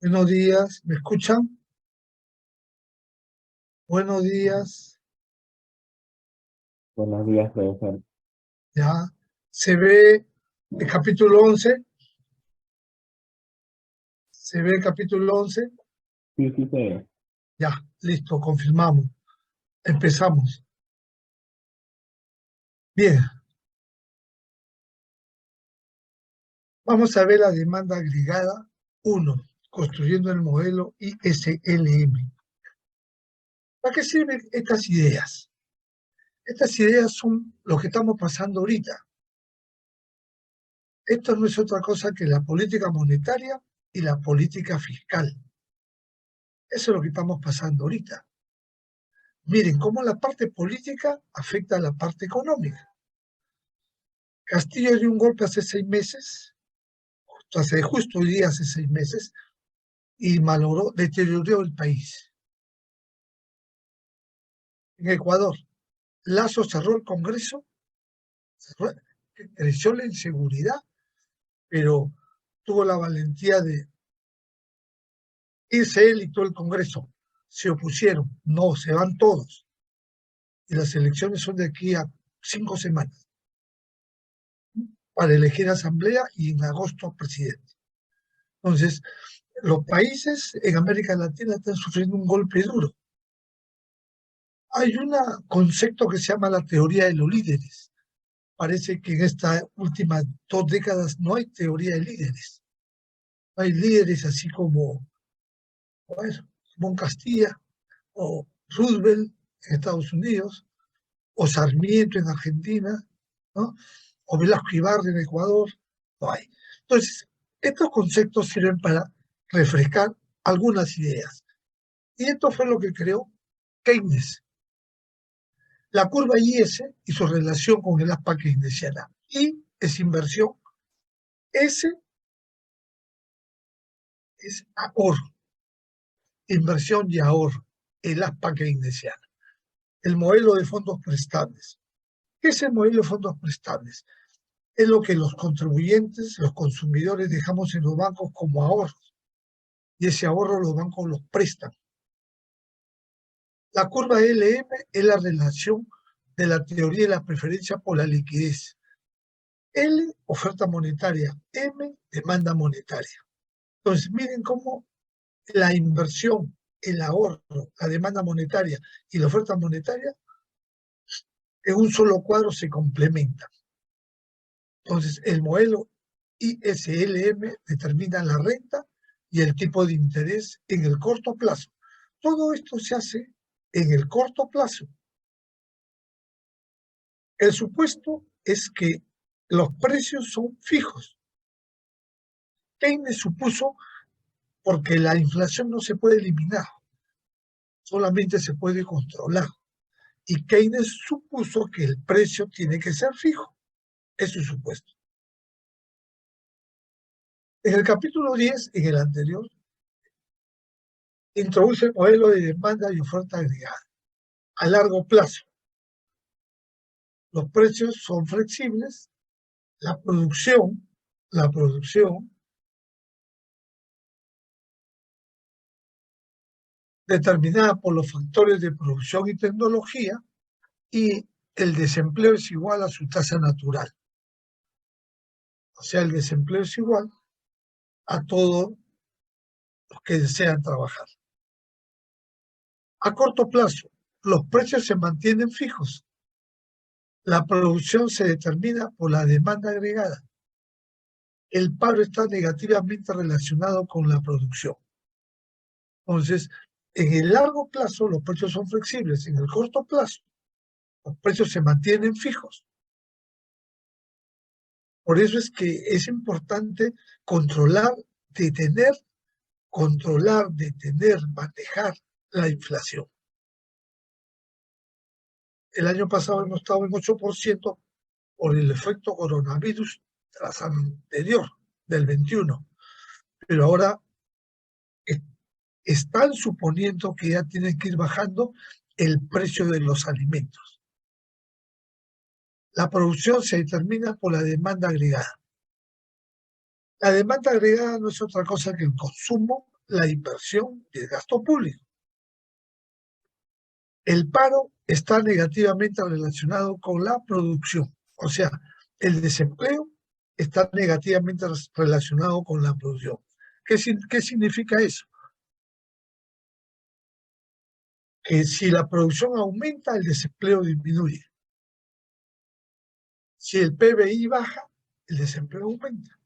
Buenos días, ¿me escuchan? Buenos días, Buenos días, profesor. ya. Se ve el capítulo 11, se ve el capítulo 11, Sí, sí, se ve. ya, listo, confirmamos, empezamos. Bien, vamos a ver la demanda agregada 1, construyendo el modelo ISLM. ¿Para qué sirven estas ideas? Estas ideas son lo que estamos pasando ahorita. Esto no es otra cosa que la política monetaria y la política fiscal. Eso es lo que estamos pasando ahorita. Miren cómo la parte política afecta a la parte económica. Castillo dio un golpe hace 6 meses, justo hoy día hace 6 meses, y malogró, deterioró el país. En Ecuador, Lazo cerró el Congreso, creció la inseguridad, pero tuvo la valentía de irse él y todo el Congreso. Se opusieron, no, se van todos. Y las elecciones son de aquí a 5 semanas para elegir asamblea y en agosto presidente. Entonces, los países en América Latina están sufriendo un golpe duro. Hay un concepto que se llama la teoría de los líderes. Parece que en estas últimas 2 décadas no hay teoría de líderes. No hay líderes así como, bueno, Simón Castilla o Roosevelt en Estados Unidos o Sarmiento en Argentina, ¿no? O Velasco Ibarra en Ecuador. No hay. Entonces, estos conceptos sirven para refrescar algunas ideas. Y esto fue lo que creó Keynes. La curva IS y su relación con el aspa keynesiana. I es inversión, S es ahorro, inversión y ahorro, el aspa keynesiana. El modelo de fondos prestables. ¿Qué es el modelo de fondos prestables? Es lo que los contribuyentes, los consumidores dejamos en los bancos como ahorros, y ese ahorro los bancos los prestan. La curva LM es la relación de la teoría de la preferencia por la liquidez. L, oferta monetaria, M, demanda monetaria. Entonces, miren cómo la inversión, el ahorro, la demanda monetaria y la oferta monetaria en un solo cuadro se complementan. Entonces, el modelo ISLM determina la renta y el tipo de interés en el corto plazo. Todo esto se hace en el corto plazo. El supuesto es que los precios son fijos. Keynes supuso porque la inflación no se puede eliminar, solamente se puede controlar. Y Keynes supuso que el precio tiene que ser fijo. Es su supuesto. En el capítulo 10, en el anterior, introduce el modelo de demanda y oferta agregada. A largo plazo, los precios son flexibles, la producción determinada por los factores de producción y tecnología, y el desempleo es igual a su tasa natural. O sea, el desempleo es igual a todos los que desean trabajar. A corto plazo, los precios se mantienen fijos. La producción se determina por la demanda agregada. El paro está negativamente relacionado con la producción. Entonces, en el largo plazo los precios son flexibles, en el corto plazo los precios se mantienen fijos. Por eso es que es importante controlar, detener, manejar la inflación. El año pasado hemos estado en 8% por el efecto coronavirus tras anterior, del 21. Pero ahora están suponiendo que ya tienen que ir bajando el precio de los alimentos. La producción se determina por la demanda agregada. La demanda agregada no es otra cosa que el consumo, la inversión y el gasto público. El paro está negativamente relacionado con la producción, o sea, el desempleo está negativamente relacionado con la producción. ¿Qué significa eso? Que si la producción aumenta, el desempleo disminuye. Si el PBI baja, el desempleo aumenta.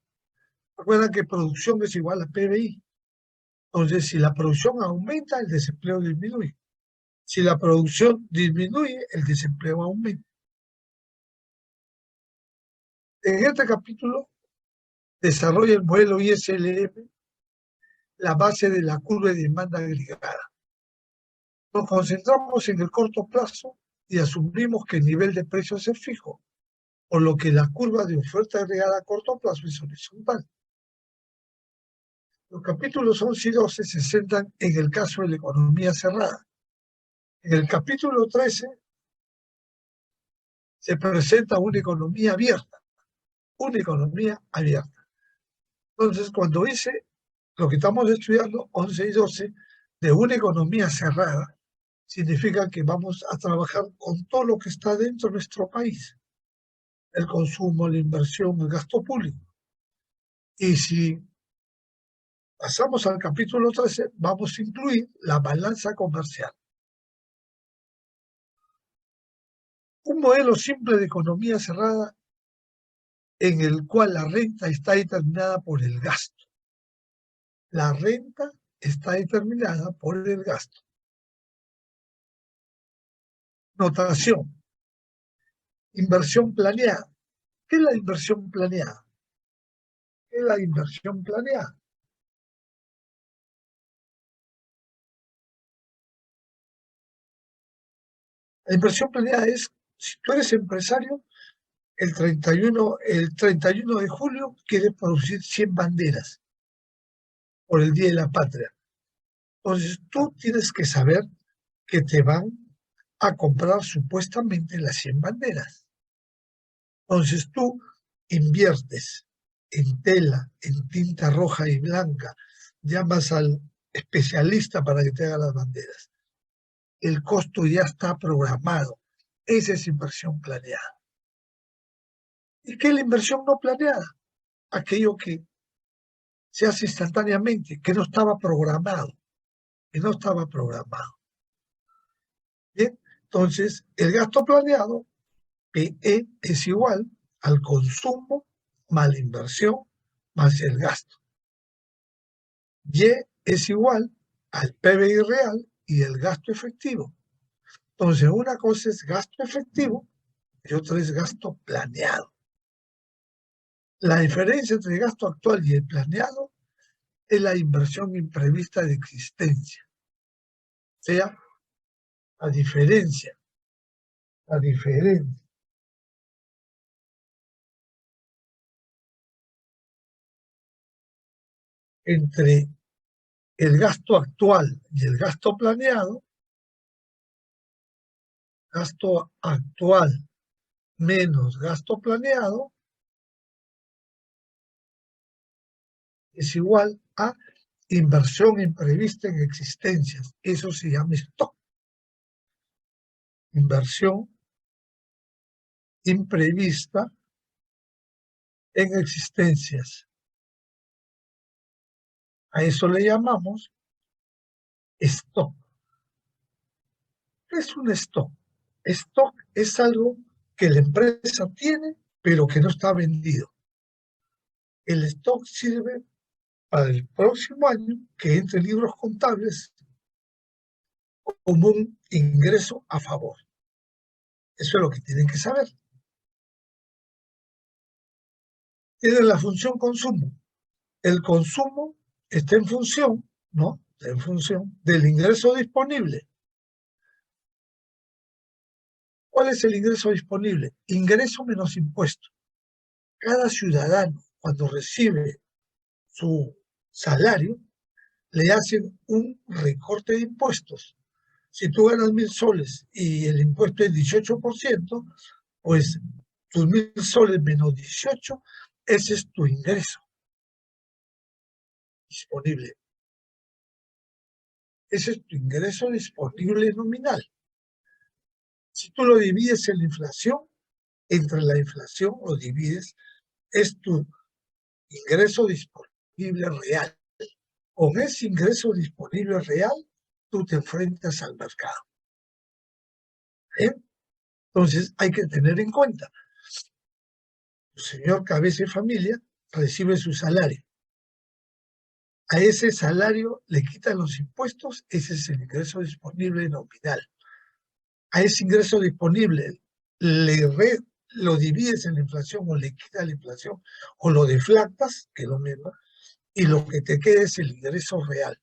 Recuerda que producción es igual a PBI. Entonces, si la producción aumenta, el desempleo disminuye. Si la producción disminuye, el desempleo aumenta. En este capítulo desarrolla el modelo ISLM, la base de la curva de demanda agregada. Nos concentramos en el corto plazo y asumimos que el nivel de precios es fijo, por lo que la curva de oferta agregada a corto plazo es horizontal. Los capítulos 11 y 12 se centran en el caso de la economía cerrada. En el capítulo 13 se presenta una economía abierta, una economía abierta. Entonces, cuando dice lo que estamos estudiando, 11 y 12, de una economía cerrada, significa que vamos a trabajar con todo lo que está dentro de nuestro país, el consumo, la inversión, el gasto público. Y si pasamos al capítulo 13, vamos a incluir la balanza comercial. Un modelo simple de economía cerrada en el cual la renta está determinada por el gasto. La renta está determinada por el gasto. Notación. Inversión planeada. ¿Qué es la inversión planeada? ¿Qué es la inversión planeada? La inversión planeada es, si tú eres empresario, el 31 de julio quieres producir 100 banderas por el Día de la Patria. Entonces tú tienes que saber que te van a comprar supuestamente las 100 banderas. Entonces tú inviertes en tela, en tinta roja y blanca, llamas al especialista para que te haga las banderas. El costo ya está programado. Esa es inversión planeada. ¿Y qué es la inversión no planeada? Aquello que se hace instantáneamente, que no estaba programado, que no estaba programado. Bien, entonces el gasto planeado, PE, es igual al consumo más la inversión más el gasto. Y es igual al PBI real y el gasto efectivo. Entonces, una cosa es gasto efectivo y otra es gasto planeado. La diferencia entre el gasto actual y el planeado es la inversión imprevista de existencia. O sea, la diferencia entre el gasto actual y el gasto planeado, gasto actual menos gasto planeado, es igual a inversión imprevista en existencias. Eso se llama stock. Inversión imprevista en existencias. A eso le llamamos stock. ¿Qué es un stock? Stock es algo que la empresa tiene, pero que no está vendido. El stock sirve para el próximo año que entre libros contables como un ingreso a favor. Eso es lo que tienen que saber. Tiene la función consumo. El consumo está en función, ¿no? Está en función del ingreso disponible. ¿Cuál es el ingreso disponible? Ingreso menos impuesto. Cada ciudadano, cuando recibe su salario, le hacen un recorte de impuestos. Si tú ganas 1.000 soles y el impuesto es 18%, pues tus 1.000 soles menos 18, ese es tu ingreso disponible. Ese es tu ingreso disponible nominal. Si tú lo divides en la inflación, entre la inflación lo divides, es tu ingreso disponible real. Con ese ingreso disponible real, tú te enfrentas al mercado. ¿Bien? Entonces hay que tener en cuenta, el señor cabeza de familia recibe su salario. A ese salario le quitan los impuestos, ese es el ingreso disponible nominal. A ese ingreso disponible lo divides en la inflación o le quitas la inflación o lo deflactas, que es lo mismo, y lo que te queda es el ingreso real.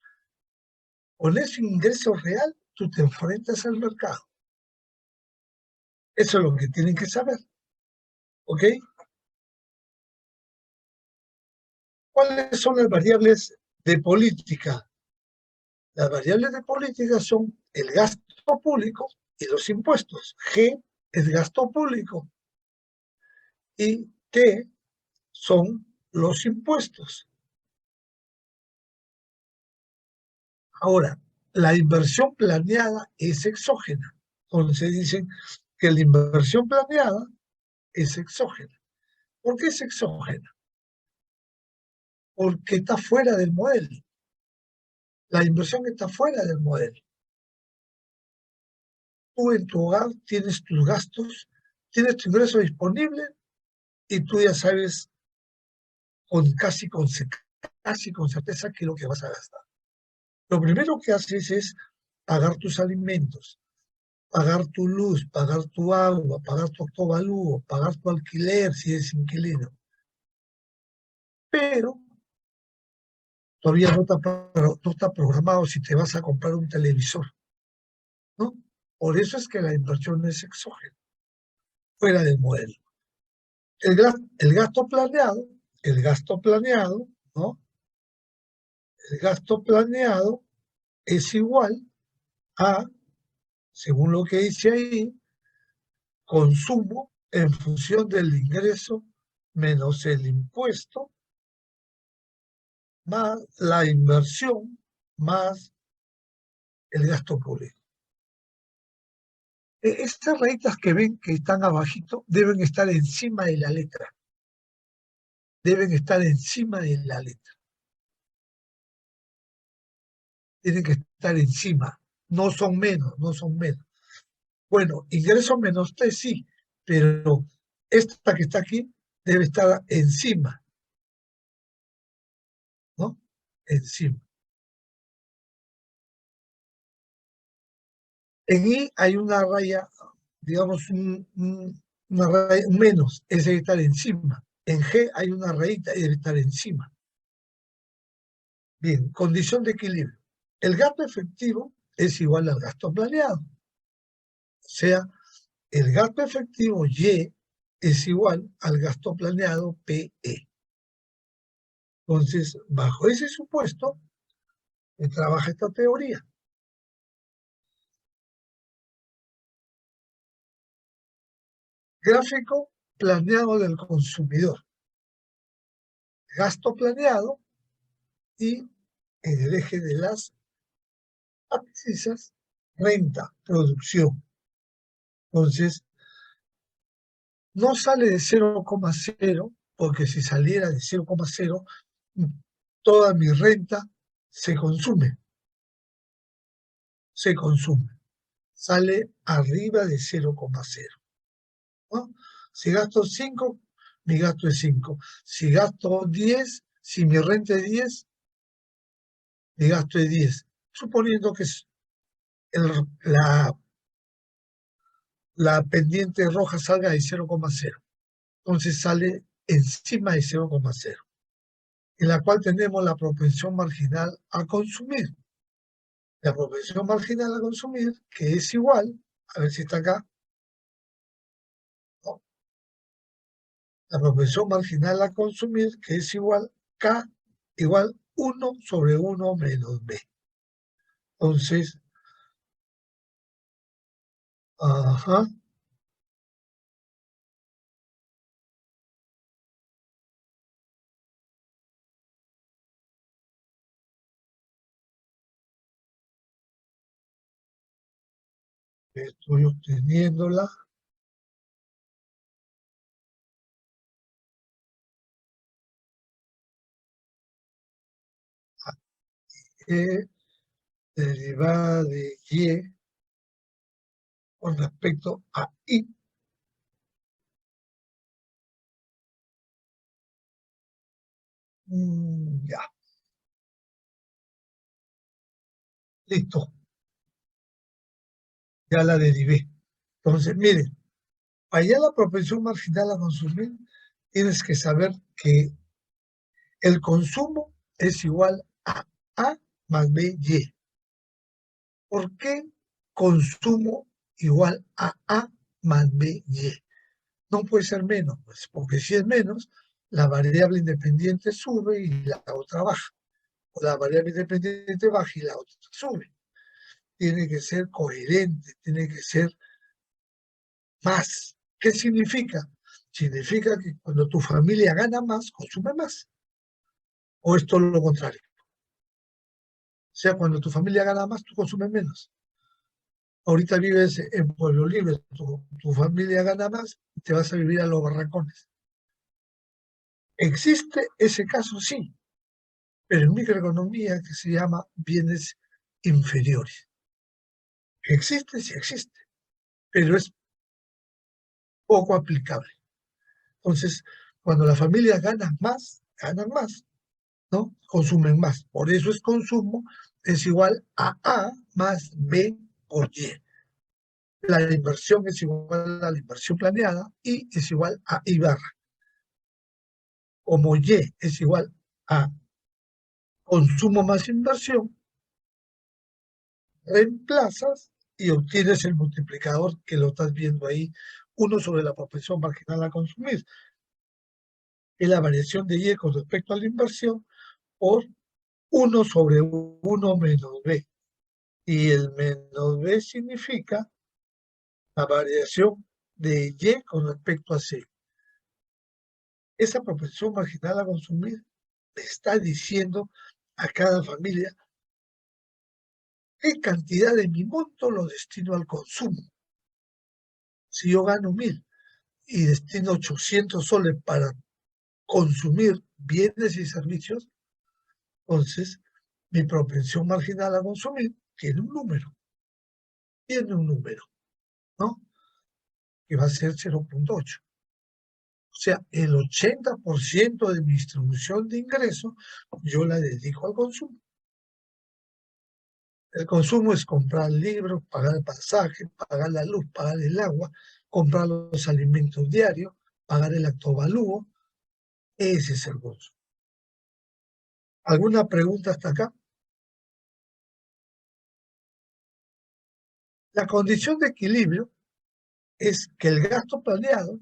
Con ese ingreso real, tú te enfrentas al mercado. Eso es lo que tienen que saber. ¿Ok? ¿Cuáles son las variables de política? Las variables de política son el gasto público y los impuestos. G es gasto público y T son los impuestos. Ahora, la inversión planeada es exógena. Entonces dicen que la inversión planeada es exógena. ¿Por qué es exógena? Porque está fuera del modelo. La inversión está fuera del modelo. Tú en tu hogar tienes tus gastos, tienes tu ingreso disponible y tú ya sabes casi con certeza qué es lo que vas a gastar. Lo primero que haces es pagar tus alimentos, pagar tu luz, pagar tu agua, pagar tu octovalúo, pagar tu alquiler si eres inquilino. Pero todavía no está programado si te vas a comprar un televisor, ¿no? Por eso es que la inversión es exógena, fuera del modelo. El gasto planeado, ¿no? El gasto planeado es igual a, según lo que dice ahí, consumo en función del ingreso menos el impuesto, más la inversión, más el gasto público. Estas rayitas que ven que están abajito deben estar encima de la letra. Deben estar encima de la letra. Tienen que estar encima. No son menos, no son menos. Bueno, ingreso menos T sí, pero esta que está aquí debe estar encima, ¿no? Encima. En I hay una raya, digamos, una raya, un menos, ese debe estar encima. En G hay una rayita y debe estar encima. Bien, condición de equilibrio. El gasto efectivo es igual al gasto planeado. O sea, el gasto efectivo Y es igual al gasto planeado PE. Entonces, bajo ese supuesto, se trabaja esta teoría. Gráfico planeado del consumidor. Gasto planeado y en el eje de las abscisas, renta, producción. Entonces, no sale de 0,0 porque si saliera de 0,0, toda mi renta se consume. Sale arriba de 0,0. ¿No? Si gasto 5, mi gasto es 5. Si gasto 10, si mi renta es 10, mi gasto es 10. Suponiendo que la, la pendiente roja salga de 0,0. Entonces sale encima de 0,0, en la cual tenemos la propensión marginal a consumir. La propensión marginal a consumir, que es igual, a ver si está acá, ¿no? La propensión marginal a consumir, que es igual K, igual 1 sobre 1 menos B. Entonces, ajá, Estoy obteniéndola. E derivada de y con respecto a i. Ya, listo. Ya la derivé. Entonces, miren, para hallar la propensión marginal a consumir, tienes que saber que el consumo es igual a A más BY. ¿Por qué consumo igual a A más BY? No puede ser menos, pues, porque si es menos, la variable independiente sube y la otra baja. O la variable independiente baja y la otra sube. Tiene que ser coherente, tiene que ser más. ¿Qué significa? Significa que cuando tu familia gana más, consume más. O es todo lo contrario. O sea, cuando tu familia gana más, tú consumes menos. Ahorita vives en Pueblo Libre, tu familia gana más, y te vas a vivir a los barracones. ¿Existe ese caso? Sí, pero en microeconomía que se llama bienes inferiores. ¿Existe? Sí existe, pero es poco aplicable. Entonces, cuando las familias ganan más, ¿no? Consumen más. Por eso es consumo es igual a A más B por Y. La inversión es igual a la inversión planeada y es igual a I barra. Como Y es igual a consumo más inversión, reemplazas y obtienes el multiplicador que lo estás viendo ahí, 1 sobre la propensión marginal a consumir. Es la variación de Y con respecto a la inversión por 1 sobre 1 menos B. Y el menos B significa la variación de Y con respecto a C. Esa propensión marginal a consumir le está diciendo a cada familia qué cantidad de mi monto lo destino al consumo. Si yo gano 1.000 y destino 800 soles para consumir bienes y servicios, entonces mi propensión marginal a consumir tiene un número, ¿no? Que va a ser 0.8. O sea, el 80% de mi distribución de ingresos yo la dedico al consumo. El consumo es comprar libros, pagar el pasaje, pagar la luz, pagar el agua, comprar los alimentos diarios, pagar el actovalúo. Ese es el consumo. ¿Alguna pregunta hasta acá? La condición de equilibrio es que el gasto planeado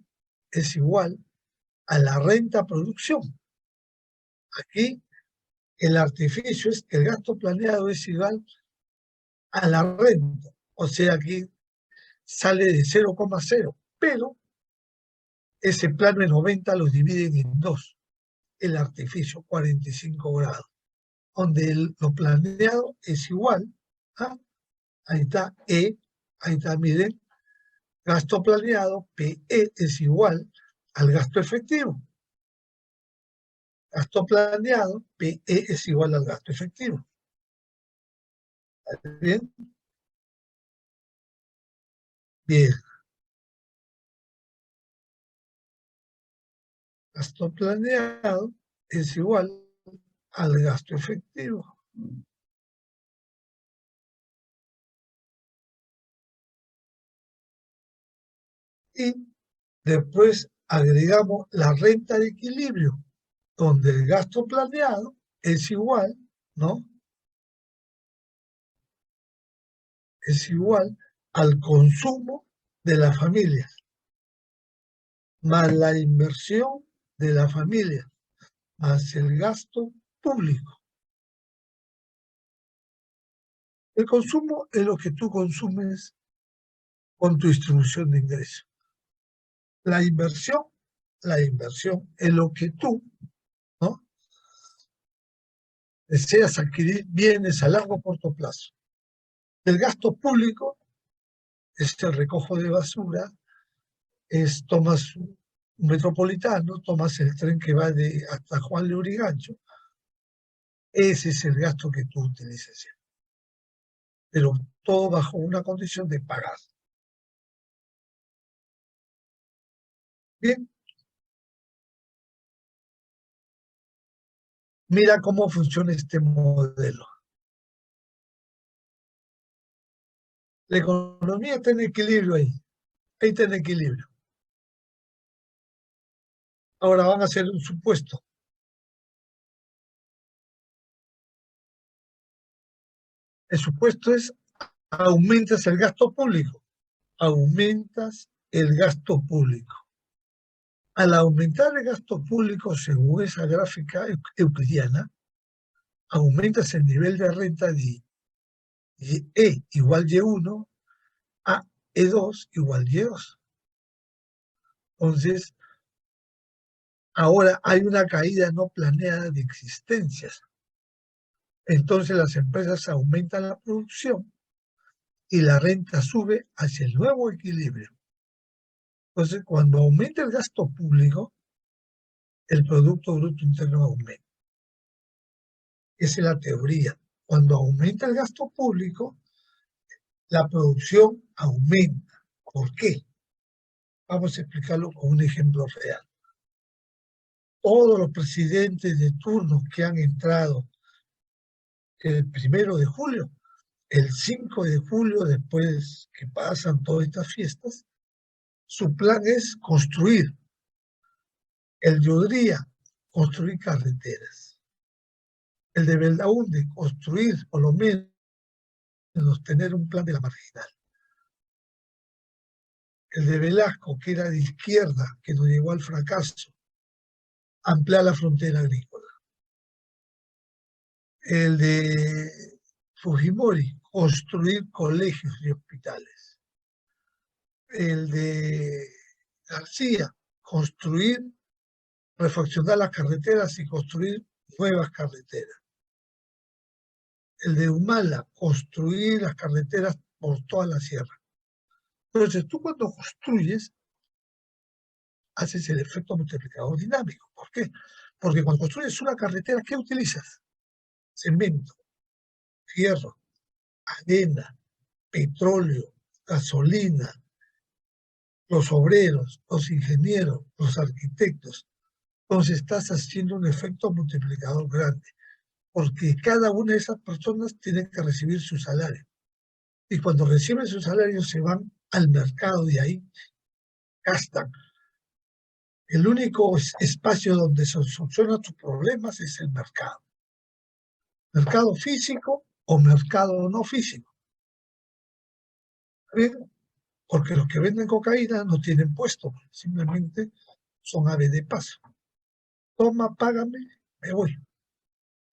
es igual a la renta producción. Aquí el artificio es que el gasto planeado es igual a la renta. O sea, aquí sale de 0,0, pero ese plano de 90 lo dividen en 2, el artificio, 45 grados, donde lo planeado es igual a, ahí está ahí está, miren, gasto planeado, PE es igual al gasto efectivo. Gasto planeado, PE es igual al gasto efectivo. ¿Bien? Bien. Gasto planeado es igual al gasto efectivo. Y después agregamos la renta de equilibrio, donde el gasto planeado es igual, ¿no? Es igual al consumo de la familia, más la inversión de la familia, más el gasto público. El consumo es lo que tú consumes con tu distribución de ingresos. La inversión es lo que tú, ¿no? Deseas adquirir bienes a largo o corto plazo. El gasto público es el recojo de basura, tomas un metropolitano, tomas el tren que va hasta Juan de Urigancho. Ese es el gasto que tú utilizas. Pero todo bajo una condición de pagar. Bien. Mira cómo funciona este modelo. La economía está en equilibrio ahí. Ahí está en equilibrio. Ahora van a hacer un supuesto. El supuesto es: aumentas el gasto público. Aumentas el gasto público. Al aumentar el gasto público, según esa gráfica euclidiana, aumentas el nivel de renta de E igual Y1 a E2 igual Y2. Entonces, ahora hay una caída no planeada de existencias. Entonces las empresas aumentan la producción y la renta sube hacia el nuevo equilibrio. Entonces, cuando aumenta el gasto público, el Producto Bruto Interno aumenta. Esa es la teoría. Cuando aumenta el gasto público, la producción aumenta. ¿Por qué? Vamos a explicarlo con un ejemplo real. Todos los presidentes de turno que han entrado el 1 de julio, el 5 de julio, después que pasan todas estas fiestas, su plan es construir. El de Udría, construir carreteras. El de Belaúnde, construir, por lo menos, tener un plan de la marginal. El de Velasco, que era de izquierda, que nos llevó al fracaso, ampliar la frontera agrícola. El de Fujimori, construir colegios y hospitales. El de García, construir, refaccionar las carreteras y construir nuevas carreteras. El de Humala, construir las carreteras por toda la sierra. Entonces, tú cuando construyes, haces el efecto multiplicador dinámico. ¿Por qué? Porque cuando construyes una carretera, ¿qué utilizas? Cemento, fierro, arena, petróleo, gasolina, los obreros, los ingenieros, los arquitectos. Entonces estás haciendo un efecto multiplicador grande, porque cada una de esas personas tiene que recibir su salario. Y cuando reciben su salario se van al mercado y ahí gastan. El único espacio donde se solucionan tus problemas es el mercado. Mercado físico o mercado no físico. ¿Bien? Porque los que venden cocaína no tienen puesto, simplemente son aves de paso. Toma, págame, me voy. En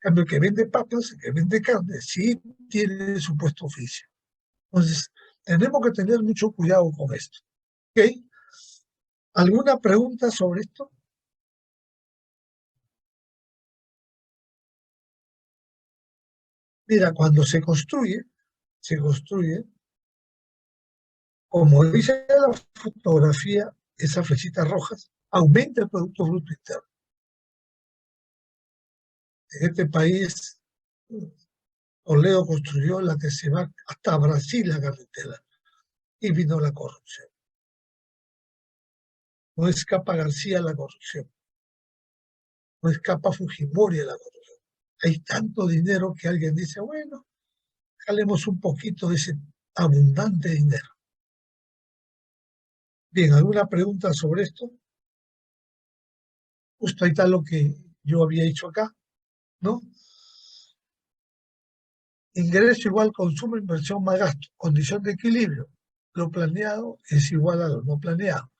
cambio, el que vende papas, el que vende carne, sí tiene su puesto oficio. Entonces, tenemos que tener mucho cuidado con esto. ¿Ok? ¿Alguna pregunta sobre esto? Mira, cuando se construye, como dice la fotografía, esas flechitas rojas, aumenta el Producto Bruto Interno. En este país, Toledo construyó la que se va hasta Brasil, la carretera, y vino la corrupción. No escapa García a la corrupción, no escapa Fujimori a la corrupción. Hay tanto dinero que alguien dice, bueno, jalemos un poquito de ese abundante dinero. Bien, ¿alguna pregunta sobre esto? Justo ahí está lo que yo había hecho acá, ¿no? Ingreso igual consumo, inversión más gasto, condición de equilibrio. Lo planeado es igual a lo no planeado.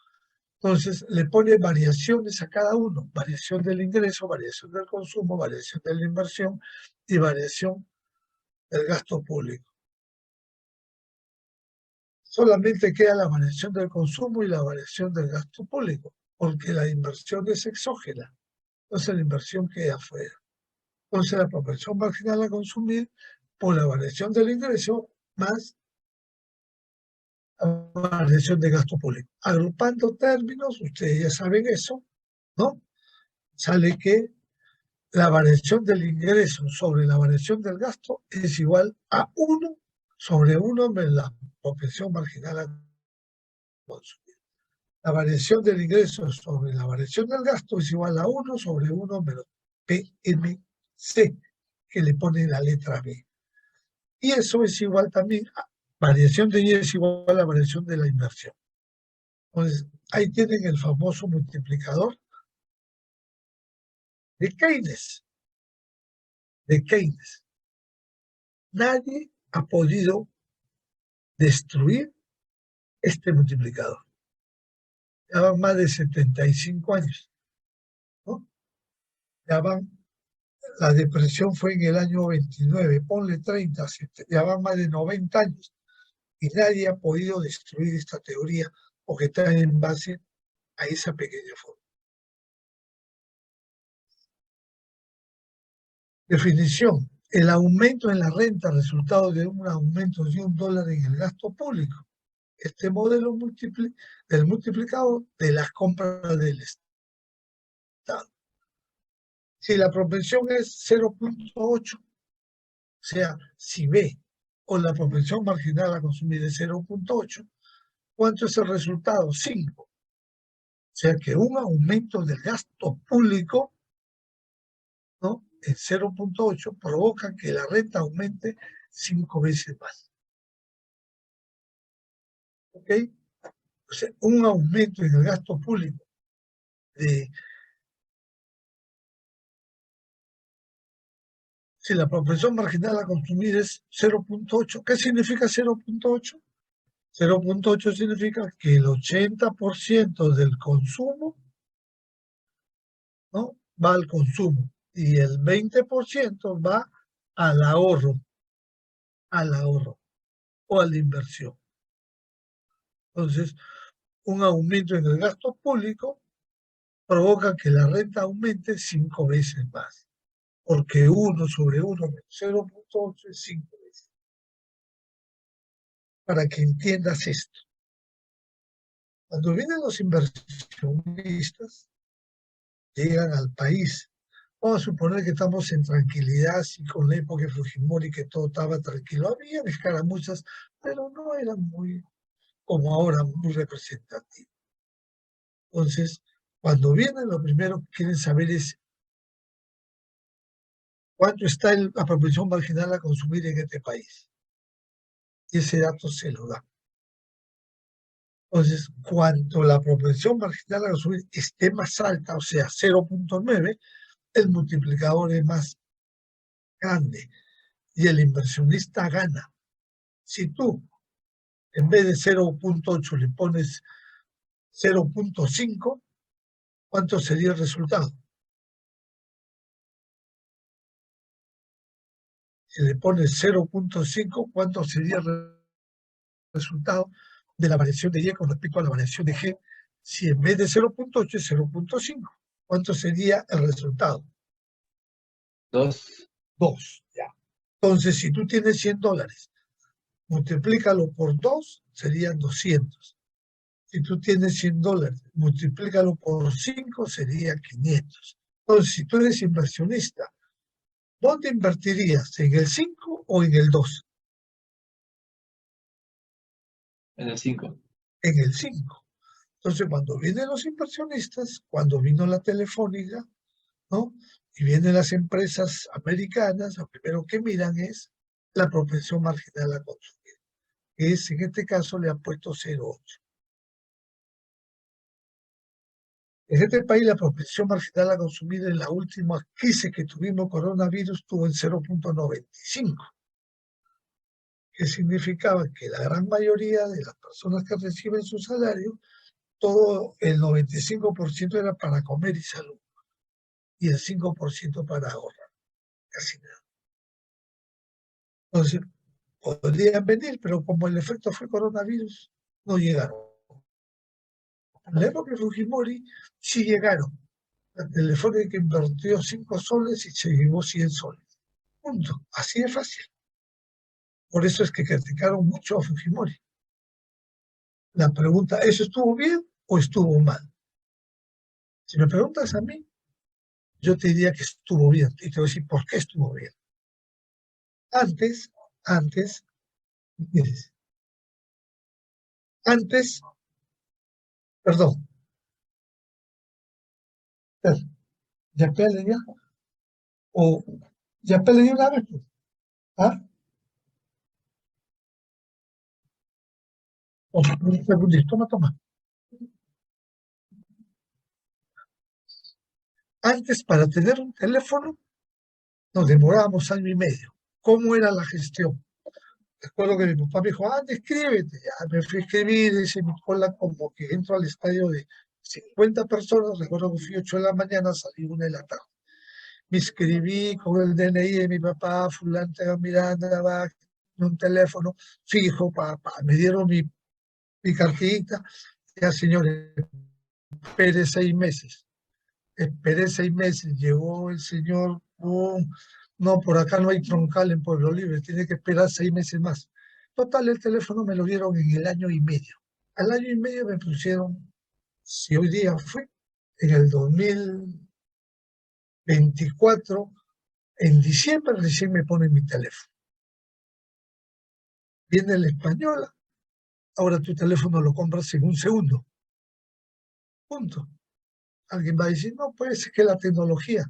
Entonces le pone variaciones a cada uno, variación del ingreso, variación del consumo, variación de la inversión y variación del gasto público. Solamente queda la variación del consumo y la variación del gasto público, porque la inversión es exógena, entonces la inversión queda afuera. Entonces la proporción marginal a consumir por la variación del ingreso más la variación de gasto público. Agrupando términos, ustedes ya saben eso, ¿no? Sale que la variación del ingreso sobre la variación del gasto es igual a 1 sobre 1 menos la propensión marginal a consumir. La variación del ingreso sobre la variación del gasto es igual a 1 sobre 1 menos PMC, que le pone la letra B. Y eso es igual también a variación de Y es igual a la variación de la inversión. Entonces, ahí tienen el famoso multiplicador de Keynes. De Keynes. Nadie ha podido destruir este multiplicador. Ya van más de 75 años, ¿no? Ya van, la depresión fue en el año 29, ponle 30, ya van más de 90 años y nadie ha podido destruir esta teoría porque está en base a esa pequeña forma. Definición: el aumento en la renta resultado de un aumento de $1 en el gasto público. Este modelo del multiplicador de las compras del Estado. Si la propensión es 0.8, o sea, si B o la propensión marginal a consumir es 0.8, ¿cuánto es el resultado? 5. O sea que un aumento del gasto público, ¿no?, en 0.8 provoca que la renta aumente 5 veces más. ¿Ok? O sea, un aumento en el gasto público de... Si la propensión marginal a consumir es 0.8, ¿qué significa 0.8? 0.8 significa que el 80% del consumo, ¿no?, va al consumo y el 20% va al ahorro o a la inversión. Entonces, un aumento en el gasto público provoca que la renta aumente 5 veces más, porque 1 sobre 1 menos 0.8 es 5 veces. Para que entiendas esto. Cuando vienen los inversionistas, llegan al país. Vamos a suponer que estamos en tranquilidad, y con la época de Fujimori que todo estaba tranquilo. Había escaramuzas, pero no eran muy, como ahora, muy representativos. Entonces, cuando vienen, lo primero que quieren saber es cuánto está la propensión marginal a consumir en este país. Y ese dato se lo da. Entonces, cuanto la propensión marginal a consumir esté más alta, o sea, 0.9, el multiplicador es más grande y el inversionista gana. Si tú, en vez de 0.8, le pones 0.5, ¿cuánto sería el resultado? Si le pones 0.5, ¿cuánto sería el resultado de la variación de Y con respecto a la variación de G? Si en vez de 0.8 es 0.5, ¿cuánto sería el resultado? 2. 2, ya. Entonces, si tú tienes $100, multiplícalo por 2, serían 200. Si tú tienes $100, multiplícalo por 5, sería 500. Entonces, si tú eres inversionista, ¿dónde invertirías? ¿En el 5 o en el 2? En el 5. En el 5. Entonces, cuando vienen los inversionistas, cuando vino la Telefónica, ¿no?, y vienen las empresas americanas, lo primero que miran es la propensión marginal a consumir, que es, en este caso, le han puesto 0.8. En este país la propensión marginal a consumir en la última crisis que tuvimos coronavirus estuvo en 0.95, que significaba que la gran mayoría de las personas que reciben su salario, todo el 95% era para comer y salud, y el 5% para ahorrar, casi nada. Entonces, podrían venir, pero como el efecto fue coronavirus, no llegaron. En la época de Fujimori sí llegaron. La Telefónica invirtió 5 soles y se llevó 100 soles. Punto. Así de fácil. Por eso es que criticaron mucho a Fujimori. La pregunta, ¿eso estuvo bien o estuvo mal? Si me preguntas a mí, yo te diría que estuvo bien. Y te voy a decir por qué estuvo bien. Antes, miren, antes, perdón, ya pele ya, o ya pele de una vez, pues. ¿Ah? Un segundito, toma. Antes, para tener un teléfono, nos demorábamos año y medio. ¿Cómo era la gestión? Recuerdo que mi papá me dijo, escríbete. Ya me fui a escribir, hice mi cola como que entro al estadio de 50 personas. Recuerdo que fui 8 de la mañana, salí 1 de la tarde. Me inscribí con el DNI de mi papá, fulano Miranda, va, un teléfono fijo, me dieron mi cartita. Ya, señores, esperé 6 meses. Esperé 6 meses, llegó el señor, no, por acá no hay troncal en Pueblo Libre, tiene que esperar 6 meses más. Total, el teléfono me lo dieron en el año y medio. Al año y medio me pusieron, si hoy día fue, en el 2024, en diciembre recién me ponen mi teléfono. Viene la española, ahora tu teléfono lo compras en un segundo. Punto. Alguien va a decir, no, puede ser que la tecnología.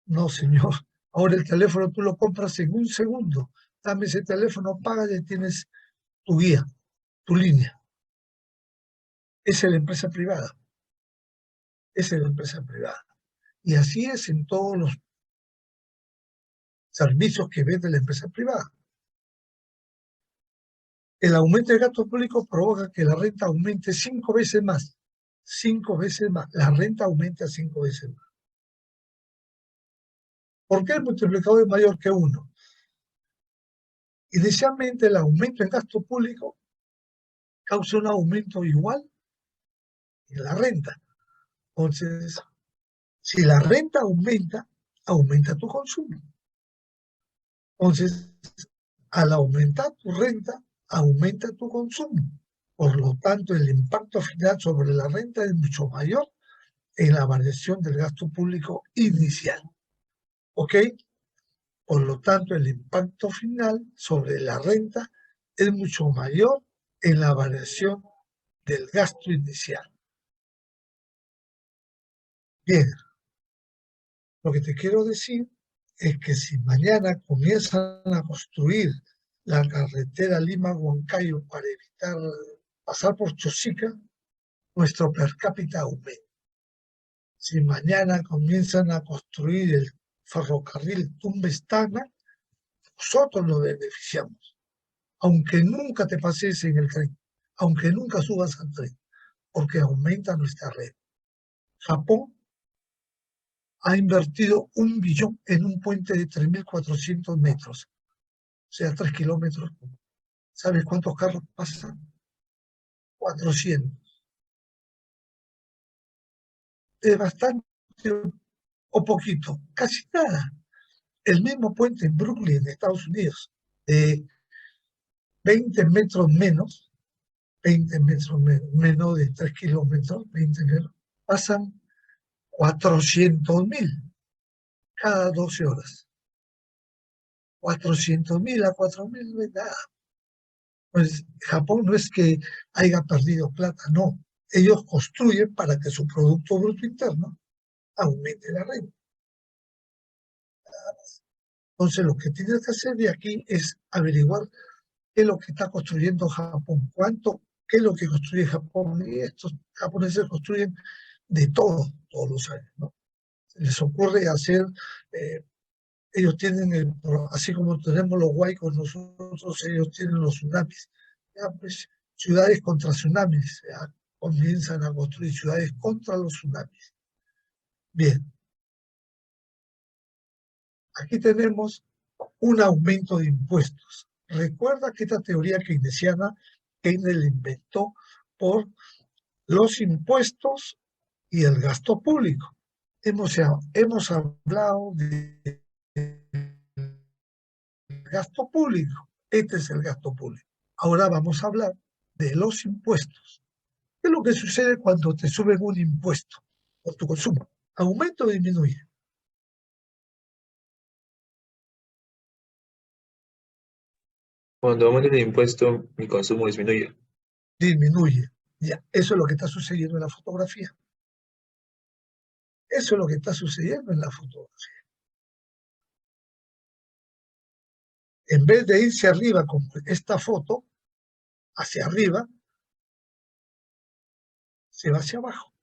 No, señor. Ahora el teléfono tú lo compras en un segundo. Dame ese teléfono, paga y tienes tu guía, tu línea. Esa es la empresa privada. Esa es la empresa privada. Y así es en todos los servicios que vende la empresa privada. El aumento del gasto público provoca que la renta aumente 5 veces más. 5 veces más. La renta aumenta 5 veces más. ¿Por qué el multiplicador es mayor que 1? Inicialmente el aumento en gasto público causa un aumento igual en la renta. Entonces, si la renta aumenta, aumenta tu consumo. Entonces, al aumentar tu renta, aumenta tu consumo. Por lo tanto, el impacto final sobre la renta es mucho mayor en la variación del gasto público inicial. ¿Ok? Por lo tanto, el impacto final sobre la renta es mucho mayor en la variación del gasto inicial. Bien, lo que te quiero decir es que si mañana comienzan a construir la carretera Lima-Huancayo para evitar pasar por Chosica, nuestro per cápita aumenta. Si mañana comienzan a construir el ferrocarril Tumbes-Tacna, nosotros nos beneficiamos. Aunque nunca te pases en el tren, aunque nunca subas al tren, porque aumenta nuestra red. Japón ha invertido 1 billón en un puente de 3.400 metros, o sea, 3 kilómetros. ¿Sabes cuántos carros pasan? 400. Es bastante o poquito, casi nada. El mismo puente en Brooklyn, en Estados Unidos, de 20 metros menos, 20 metros menos de 3 kilómetros, 20 metros, pasan 400.000 cada 12 horas. 400.000 a 4.000 no es nada. Pues Japón no es que haya perdido plata, no. Ellos construyen para que su Producto Bruto Interno aumente la renta. Entonces, lo que tienes que hacer de aquí es averiguar qué es lo que está construyendo Japón, qué es lo que construye Japón. Y estos japoneses construyen de todo, todos los años, ¿no? Les ocurre hacer, ellos tienen, así como tenemos los huaicos nosotros, ellos tienen los tsunamis. Ya, pues, ciudades contra tsunamis, ya, comienzan a construir ciudades contra los tsunamis. Bien, aquí tenemos un aumento de impuestos. Recuerda que esta teoría keynesiana, Keynes la inventó por los impuestos y el gasto público. Hemos hablado de gasto público. Este es el gasto público. Ahora vamos a hablar de los impuestos. ¿Qué es lo que sucede cuando te suben un impuesto por tu consumo? ¿Aumenta o disminuye? Cuando aumenta el impuesto, mi consumo disminuye. Disminuye. Ya, eso es lo que está sucediendo en la fotografía. Eso es lo que está sucediendo en la fotografía. En vez de irse arriba con esta foto, hacia arriba, se va hacia abajo.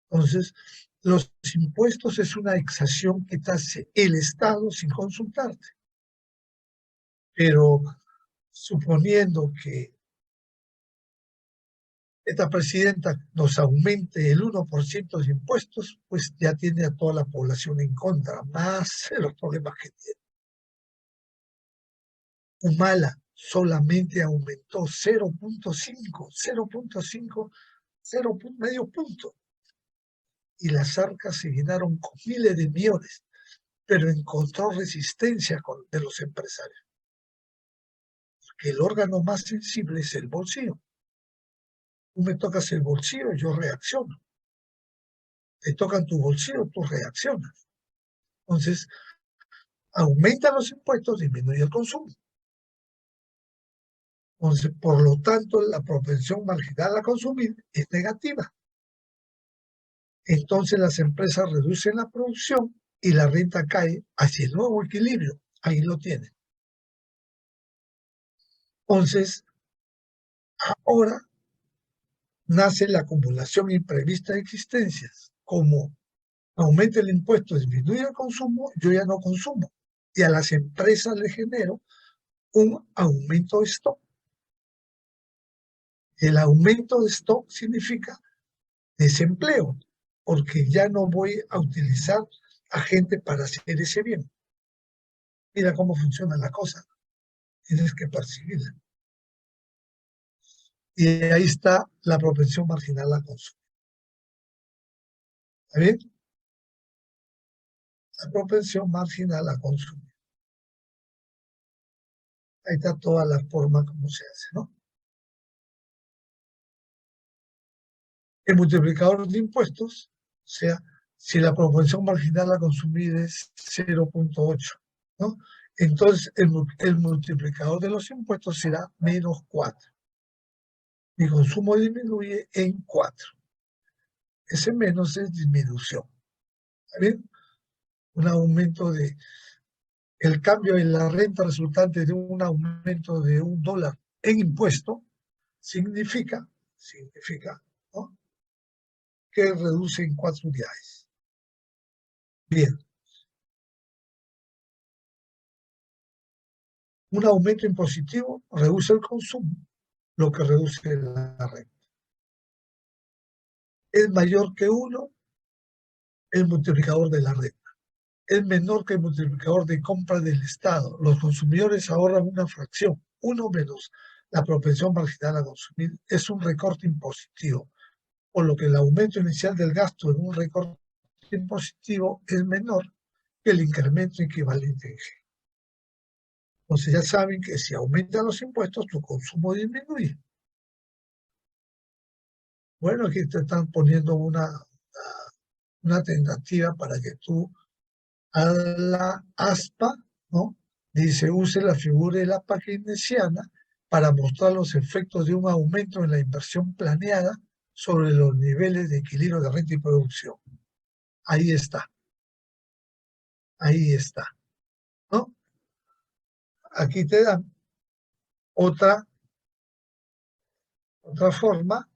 Entonces, los impuestos es una exacción que te hace el Estado sin consultarte. Pero suponiendo que esta presidenta nos aumente el 1% de impuestos, pues ya tiene a toda la población en contra, más los problemas que tiene. Humala solamente aumentó 0.5, medio punto. Y las arcas se llenaron con miles de millones, pero encontró resistencia de los empresarios. Porque el órgano más sensible es el bolsillo. Tú me tocas el bolsillo, yo reacciono. Te tocan tu bolsillo, tú reaccionas. Entonces, aumentan los impuestos, disminuye el consumo. Entonces, por lo tanto, la propensión marginal a consumir es negativa. Entonces, las empresas reducen la producción y la renta cae hacia el nuevo equilibrio. Ahí lo tienen. Entonces, ahora nace la acumulación imprevista de existencias. Como aumenta el impuesto, disminuye el consumo, yo ya no consumo. Y a las empresas les genero un aumento de stock. El aumento de stock significa desempleo, porque ya no voy a utilizar a gente para hacer ese bien. Mira cómo funciona la cosa. Tienes que percibirla. Y ahí está la propensión marginal a consumo. ¿Está bien? La propensión marginal a consumir. Ahí está toda la forma como se hace, ¿no? El multiplicador de impuestos, o sea, si la propensión marginal a consumir es 0.8, ¿no? Entonces el multiplicador de los impuestos será menos 4. Mi consumo disminuye en 4. Ese menos es disminución. ¿Está bien? Un aumento de... El cambio en la renta resultante de un aumento de $1 en impuesto significa, ¿no?, que reduce en 4 unidades. Bien. Un aumento impositivo reduce el consumo, lo que reduce la renta. Es mayor que 1 el multiplicador de la renta. Es menor que el multiplicador de compra del Estado. Los consumidores ahorran una fracción, 1 menos la propensión marginal a consumir. Es un recorte impositivo, por lo que el aumento inicial del gasto en un recorte impositivo es menor que el incremento equivalente en G. Entonces ya saben que si aumentan los impuestos, tu consumo disminuye. Bueno, aquí te están poniendo una tentativa para que tú hagas la aspa, ¿no? Dice, use la figura de la aspa keynesiana para mostrar los efectos de un aumento en la inversión planeada sobre los niveles de equilibrio de renta y producción. Ahí está. Ahí está, ¿no? Aquí te dan otra forma.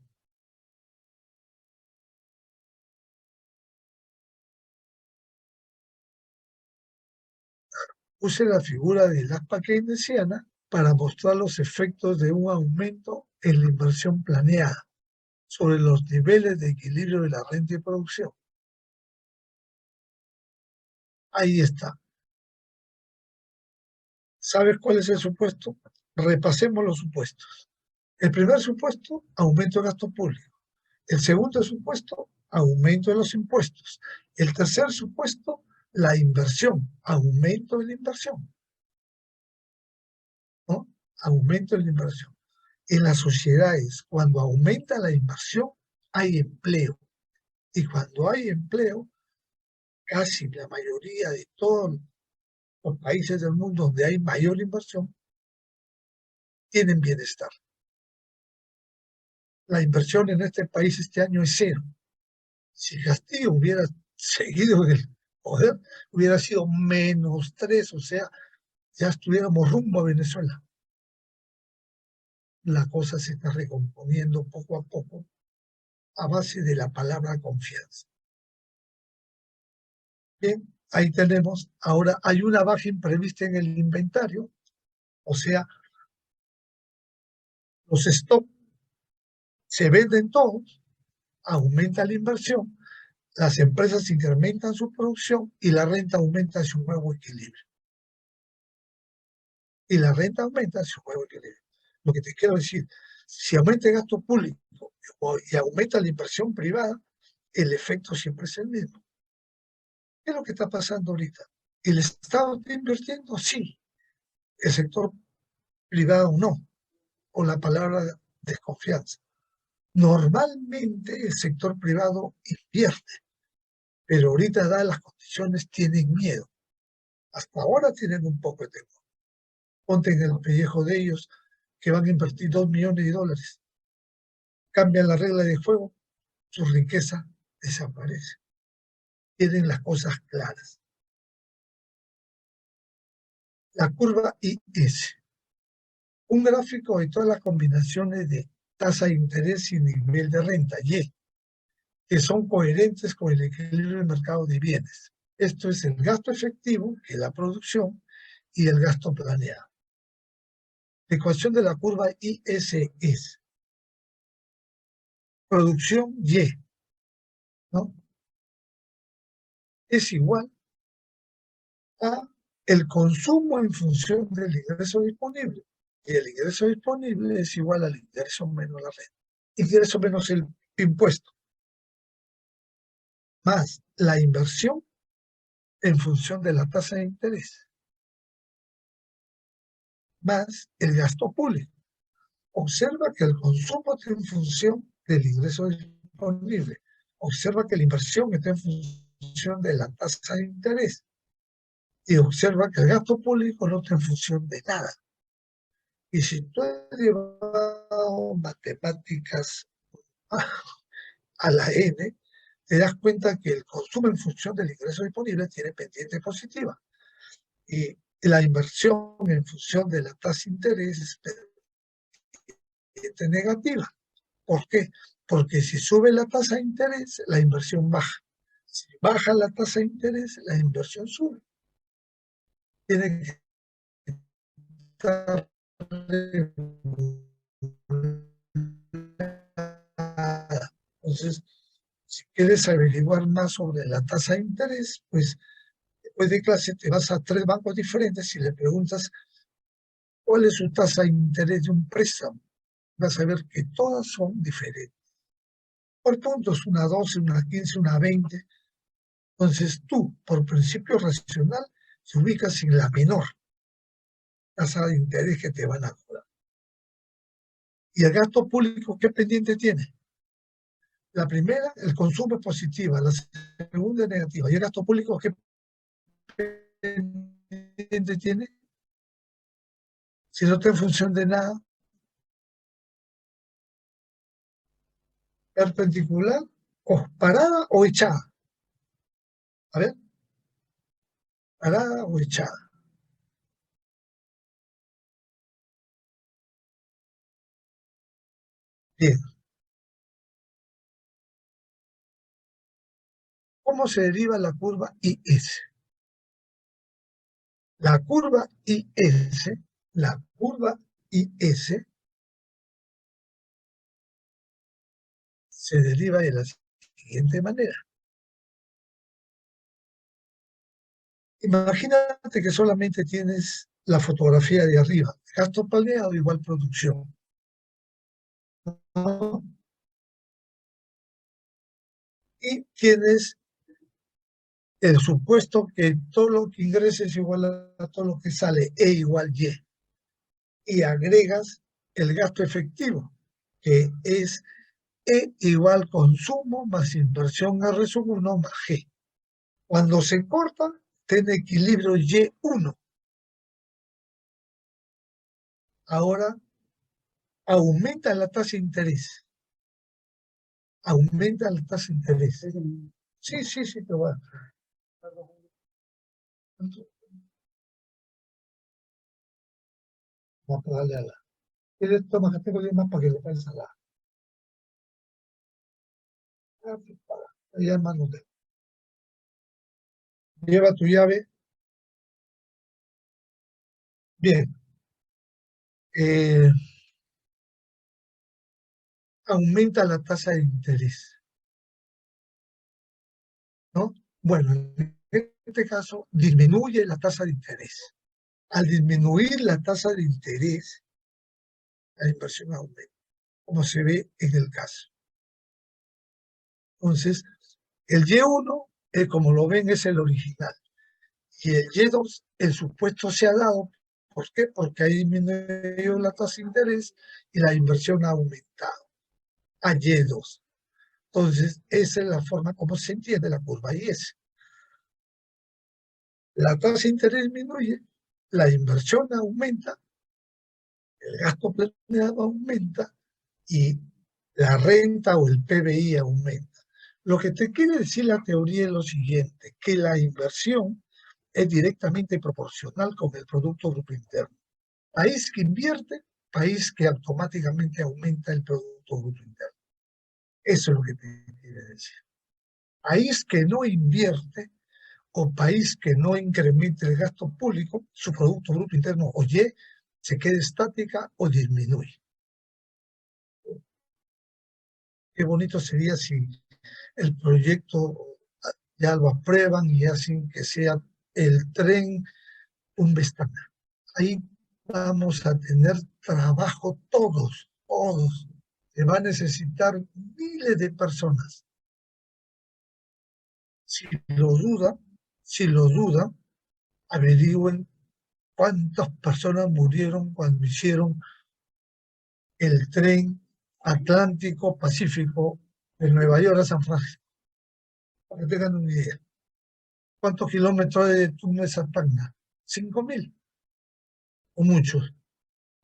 Use la figura del aspa keynesiana para mostrar los efectos de un aumento en la inversión planeada sobre los niveles de equilibrio de la renta y producción. Ahí está. ¿Sabes cuál es el supuesto? Repasemos los supuestos. El primer supuesto, aumento de gasto público. El segundo supuesto, aumento de los impuestos. El tercer supuesto, la inversión, aumento de la inversión, ¿no? Aumento de la inversión. en las sociedades, cuando aumenta la inversión, hay empleo. Y cuando hay empleo, casi la mayoría de todos los países del mundo donde hay mayor inversión, tienen bienestar. La inversión en este país este año es cero. Si Castillo hubiera seguido en el poder, hubiera sido -3, o sea, ya estuviéramos rumbo a Venezuela. La cosa se está recomponiendo poco a poco a base de la palabra confianza. Bien, ahí tenemos. Ahora hay una baja imprevista en el inventario, o sea, los stocks se venden todos, aumenta la inversión, las empresas incrementan su producción y la renta aumenta hacia un nuevo equilibrio. Y la renta aumenta hacia un nuevo equilibrio. Lo que te quiero decir, si aumenta el gasto público y aumenta la inversión privada, el efecto siempre es el mismo. ¿Qué es lo que está pasando ahorita? ¿El Estado está invirtiendo? Sí. El sector privado no, o la palabra desconfianza. Normalmente el sector privado invierte, pero ahorita, dadas las condiciones, tienen miedo. Hasta ahora tienen un poco de temor. Ponte en el pellejo de ellos que van a invertir $2 millones. Cambian la regla de juego, su riqueza desaparece. Tienen las cosas claras. La curva IS. Un gráfico de todas las combinaciones de tasa de interés y nivel de renta, Y, que son coherentes con el equilibrio del mercado de bienes. Esto es el gasto efectivo, que es la producción, y el gasto planeado. La ecuación de la curva IS es producción Y, ¿no? Es igual a el consumo en función del ingreso disponible. Y el ingreso disponible es igual al ingreso menos la renta. Ingreso menos el impuesto. Más la inversión en función de la tasa de interés. Más el gasto público. Observa que el consumo está en función del ingreso disponible. Observa que la inversión está en función de la tasa de interés. Y observa que el gasto público no está en función de nada. Y si tú has llevado matemáticas a la N, te das cuenta que el consumo en función del ingreso disponible tiene pendiente positiva. Y la inversión en función de la tasa de interés es pendiente negativa. ¿Por qué? Porque si sube la tasa de interés, la inversión baja. Si baja la tasa de interés, la inversión sube. Tiene que estar entonces, si quieres averiguar más sobre la tasa de interés, pues después de clase te vas a 3 bancos diferentes y le preguntas cuál es su tasa de interés de un préstamo. Vas a ver que todas son diferentes. Por puntos, una 12, una 15, una 20. Entonces tú, por principio racional, te ubicas en la menor tasa de interés que te van a cobrar. ¿Y el gasto público qué pendiente tiene? La primera, el consumo es positiva, la segunda es negativa. ¿Y el gasto público qué pendiente tiene? Si no está en función de nada, perpendicular, o parada o echada. A ver, parada o echada. Bien. ¿Cómo se deriva la curva IS? La curva IS se deriva de la siguiente manera. Imagínate que solamente tienes la fotografía de arriba, gasto planeado igual producción. ¿No? Y tienes el supuesto que todo lo que ingresa es igual a todo lo que sale, E igual Y. Y agregas el gasto efectivo, que es E igual consumo más inversión R sub 1 más G. Cuando se corta, tiene equilibrio Y1. Ahora aumenta la tasa de interés. Aumenta la tasa de interés. Sí, sí, sí, te va. Vamos a darle a la. ¿Quieres tomar café con más para que le pases a la? Ya hermano, lleva tu llave. Bien. Aumenta la tasa de interés, ¿no? Bueno, en este caso, disminuye la tasa de interés. Al disminuir la tasa de interés, la inversión aumenta, como se ve en el caso. Entonces, el Y1, como lo ven, es el original. Y el Y2, el supuesto se ha dado. ¿Por qué? Porque ha disminuido la tasa de interés y la inversión ha aumentado a Y2. Entonces, esa es la forma como se entiende la curva IS. La tasa de interés disminuye, la inversión aumenta, el gasto planeado aumenta y la renta o el PBI aumenta. Lo que te quiere decir la teoría es lo siguiente, que la inversión es directamente proporcional con el Producto Bruto Interno. País que invierte, país que automáticamente aumenta el Producto Bruto Interno. Eso es lo que te quiere decir. País que no invierte o país que no incremente el gasto público, su Producto Bruto Interno o Y se quede estática o disminuye. Qué bonito sería si el proyecto ya lo aprueban y hacen que sea el tren un Vestana. Ahí vamos a tener trabajo todos, todos. Se va a necesitar miles de personas. Si lo dudan, averigüen cuántas personas murieron cuando hicieron el tren Atlántico-Pacífico de Nueva York a San Francisco, para que tengan una idea. ¿Cuántos kilómetros de túneles a Tacna? 5.000 o muchos.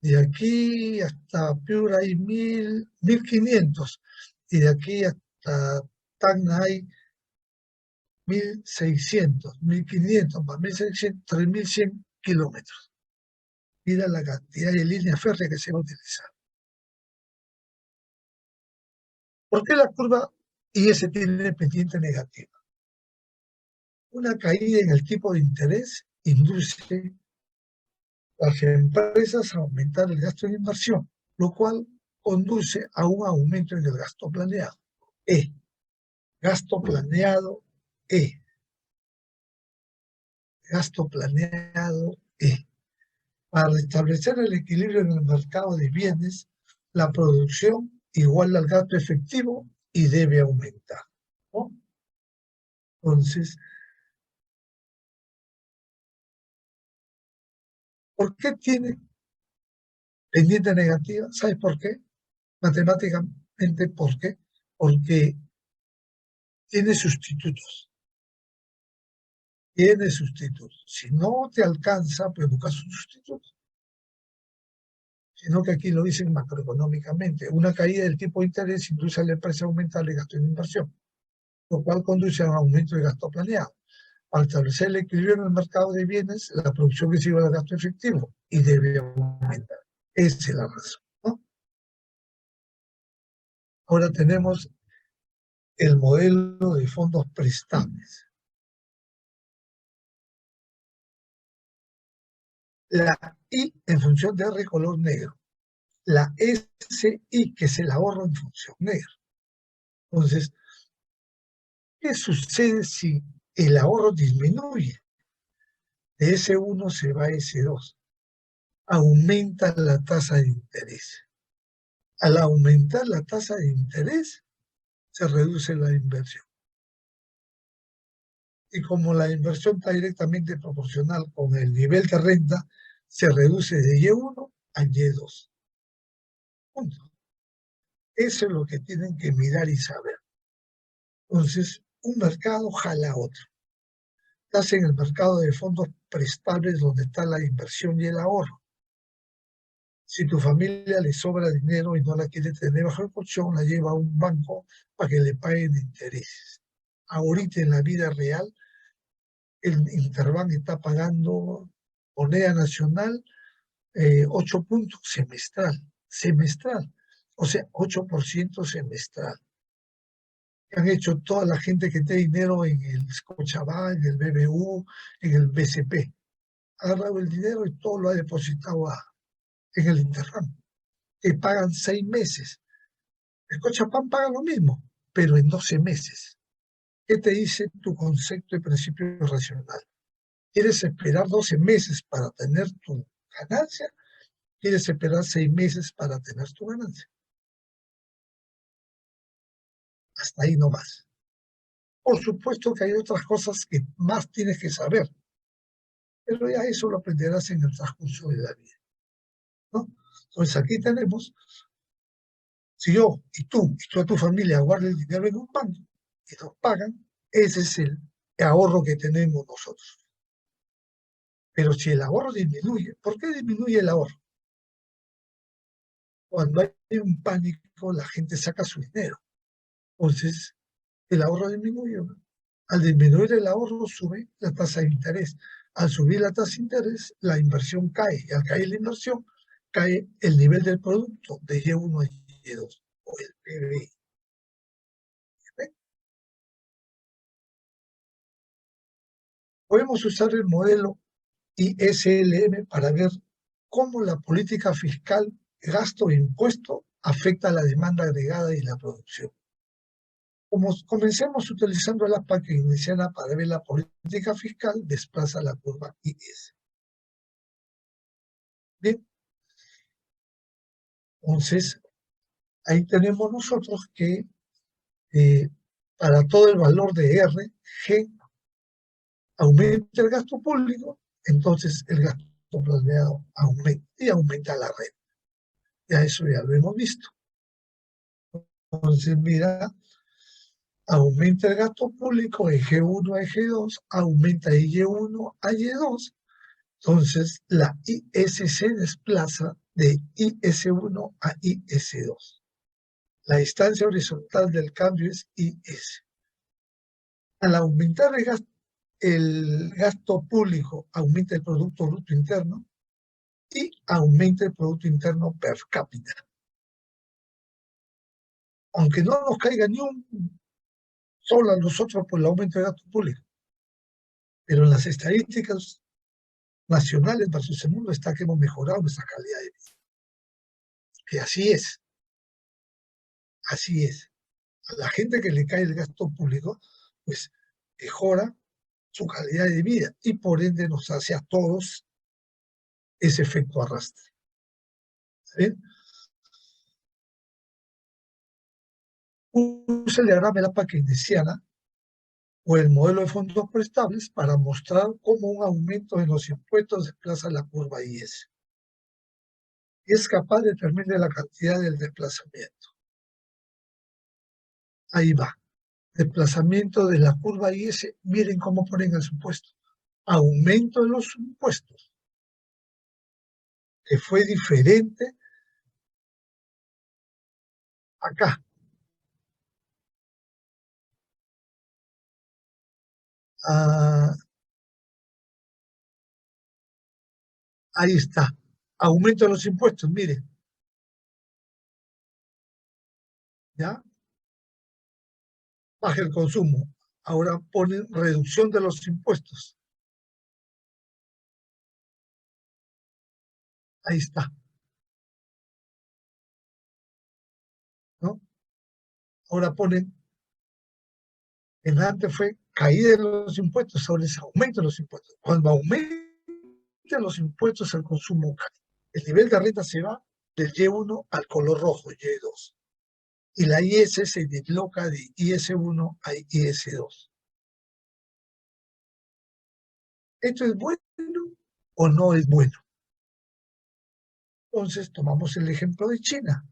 De aquí hasta Piura hay 1.500 y de aquí hasta Tacna hay 1.600, 1.500 más 1.600, 3.100 kilómetros. Mira la cantidad de línea férrea que se va a utilizar. ¿Por qué la curva IS tiene pendiente negativa? Una caída en el tipo de interés induce a las empresas a aumentar el gasto de inversión, lo cual conduce a un aumento en el gasto planeado. Gasto planeado, gasto planeado, Para restablecer el equilibrio en el mercado de bienes, la producción iguala al gasto efectivo y debe aumentar, ¿no? Entonces, ¿por qué tiene pendiente negativa? ¿Sabes por qué? Matemáticamente, ¿por qué? Porque tiene sustitutos. Tiene sustitutos. Si no te alcanza, pues buscas un sustituto. Sino que aquí lo dicen macroeconómicamente. Una caída del tipo de interés induce a la empresa a aumentar el gasto de inversión, lo cual conduce a un aumento del gasto planeado. Para establecer el equilibrio en el mercado de bienes, la producción es igual al gasto efectivo y debe aumentar. Esa es la razón, ¿no? Ahora tenemos el modelo de fondos prestables. La I en función de R color negro. La SI, que es el ahorro en función negra. Entonces, ¿qué sucede si el ahorro disminuye? De S1 se va a S2. Aumenta la tasa de interés. Al aumentar la tasa de interés, se reduce la inversión. Y como la inversión está directamente proporcional con el nivel de renta, se reduce de Y1 a Y2. Punto. Eso es lo que tienen que mirar y saber. Entonces, un mercado jala a otro. Estás en el mercado de fondos prestables donde está la inversión y el ahorro. Si tu familia le sobra dinero y no la quiere tener bajo el colchón, la lleva a un banco para que le paguen intereses. Ahorita en la vida real, el Interbank está pagando moneda nacional 8 puntos semestral, o sea, 8% semestral. Han hecho toda la gente que tiene dinero en el Scotiabank, en el BBU, en el BCP. Ha agarrado el dinero y todo lo ha depositado en el Interbank, que pagan 6 meses. El Scotiabank paga lo mismo, pero en 12 meses. ¿Qué te dice tu concepto de principio racional? ¿Quieres esperar 12 meses para tener tu ganancia? ¿Quieres esperar 6 meses para tener tu ganancia? Hasta ahí nomás. Por supuesto que hay otras cosas que más tienes que saber, pero ya eso lo aprenderás en el transcurso de la vida, ¿no? Entonces aquí tenemos, si yo y toda tu familia guardan el dinero en un banco y nos pagan, ese es el ahorro que tenemos nosotros. Pero si el ahorro disminuye, ¿por qué disminuye el ahorro? Cuando hay un pánico, la gente saca su dinero. Entonces, el ahorro disminuye, ¿no? Al disminuir el ahorro, sube la tasa de interés. Al subir la tasa de interés, la inversión cae. Y al caer la inversión, cae el nivel del producto de Y1 a Y2, o el PBI. ¿Ve? Podemos usar el modelo ISLM para ver cómo la política fiscal, gasto e impuesto afecta a la demanda agregada y la producción. Como comencemos utilizando la APA keynesiana para ver la política fiscal, desplaza la curva IS. Bien, entonces ahí tenemos nosotros que para todo el valor de R, G aumenta el gasto público, entonces el gasto planeado aumenta y aumenta la red. Ya eso ya lo hemos visto. Entonces, mira, aumenta el gasto público de G1 a G2, aumenta de Y1 a Y2, entonces la IS se desplaza de IS1 a IS2. La distancia horizontal del cambio es IS. Al aumentar el gasto público, aumenta el Producto Bruto Interno y aumenta el Producto Interno per cápita. Aunque no nos caiga ni un solo a nosotros por el aumento del gasto público, pero en las estadísticas nacionales versus el mundo está que hemos mejorado nuestra calidad de vida. Que así es, así es. A la gente que le cae el gasto público, pues mejora su calidad de vida y por ende nos hace a todos ese efecto arrastre. ¿Sí? Usa el diagrama de la APA keynesiana o el modelo de fondos prestables para mostrar cómo un aumento en los impuestos desplaza la curva IS. Y es capaz de determinar la cantidad del desplazamiento. Ahí va. Desplazamiento de la curva IS. Miren cómo ponen el supuesto. Aumento de los impuestos, que fue diferente acá. Ah, ahí está. Aumento de los impuestos, miren. ¿Ya? Baja el consumo. Ahora ponen reducción de los impuestos. Ahí está, ¿no? Ahora ponen, en antes fue caída de los impuestos, ahora es aumento de los impuestos. Cuando aumenten los impuestos, el consumo cae. El nivel de renta se va del Y1 al color rojo, Y2. Y la IS se desloca de IS1 a IS2. ¿Esto es bueno o no es bueno? Entonces tomamos el ejemplo de China.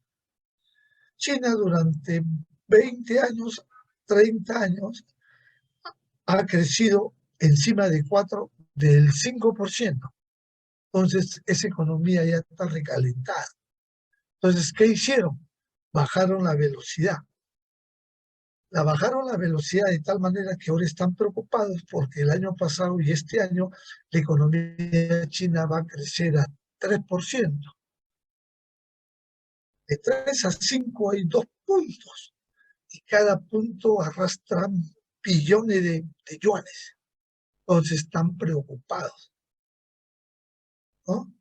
China durante 20 años, 30 años, ha crecido encima de 4, del 5%. Entonces, esa economía ya está recalentada. Entonces, ¿qué hicieron? Bajaron la velocidad. La bajaron la velocidad de tal manera que ahora están preocupados porque el año pasado y este año la economía china va a crecer a 3%. De 3 a 5 hay 2 puntos y cada punto arrastra billones de yuanes. Entonces están preocupados, ¿no?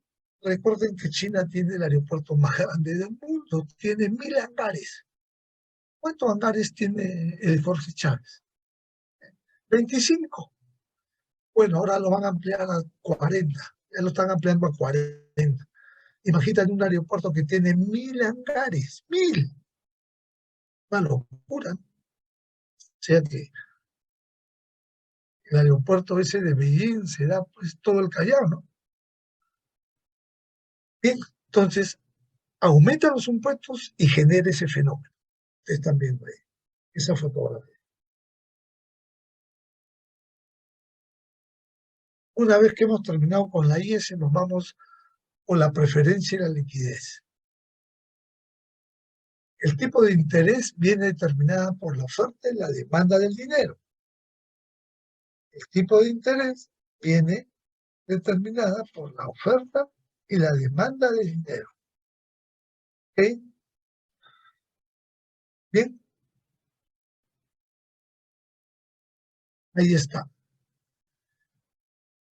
Recuerden que China tiene el aeropuerto más grande del mundo, tiene 1000 hangares. ¿Cuántos hangares tiene el Jorge Chávez? 25. Bueno, ahora lo van a ampliar a 40. Ya lo están ampliando a 40. Imagínate un aeropuerto que tiene 1000 hangares. 1000. Una locura. O sea que el aeropuerto ese de Beijing será pues todo el Callao, ¿no? Bien, entonces aumenta los impuestos y genera ese fenómeno. Ustedes están viendo ahí, esa fotografía. Una vez que hemos terminado con la IS, nos vamos con la preferencia y la liquidez. El tipo de interés viene determinada por la oferta y la demanda del dinero. El tipo de interés viene determinada por la oferta y la demanda del dinero. ¿Ok? Bien, ahí está.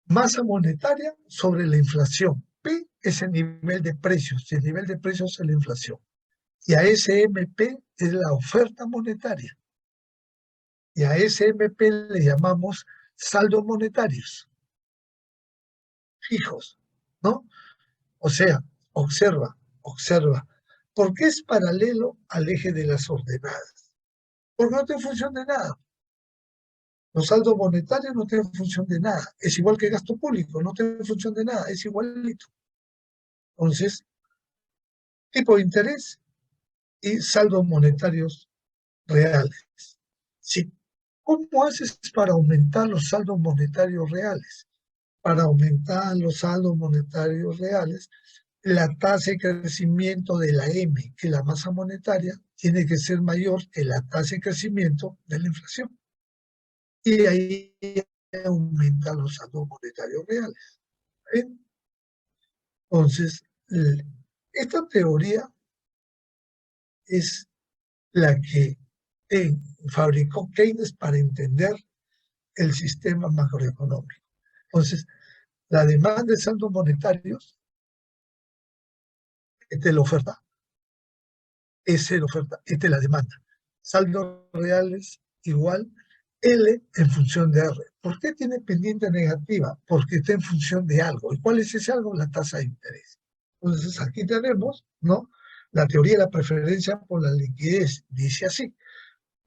Masa monetaria sobre la inflación. P es el nivel de precios, y el nivel de precios es la inflación. Y a SMP es la oferta monetaria. Y a SMP le llamamos saldos monetarios fijos, ¿no? O sea, observa. ¿Por qué es paralelo al eje de las ordenadas? Porque no tiene función de nada. Los saldos monetarios no tienen función de nada. Es igual que gasto público, no tiene función de nada, es igualito. Entonces, tipo de interés y saldos monetarios reales. Sí. ¿Cómo haces para aumentar los saldos monetarios reales? Para aumentar los saldos monetarios reales, la tasa de crecimiento de la M, que es la masa monetaria, tiene que ser mayor que la tasa de crecimiento de la inflación. Y ahí aumentan los saldos monetarios reales. ¿Ven? Entonces, esta teoría es la que fabricó Keynes para entender el sistema macroeconómico. Entonces, la demanda de saldos monetarios, esta es la oferta, esta es la oferta, esta es la demanda. Saldos reales igual L en función de R. ¿Por qué tiene pendiente negativa? Porque está en función de algo. ¿Y cuál es ese algo? La tasa de interés. Entonces, aquí tenemos, ¿no? La teoría de la preferencia por la liquidez. Dice así: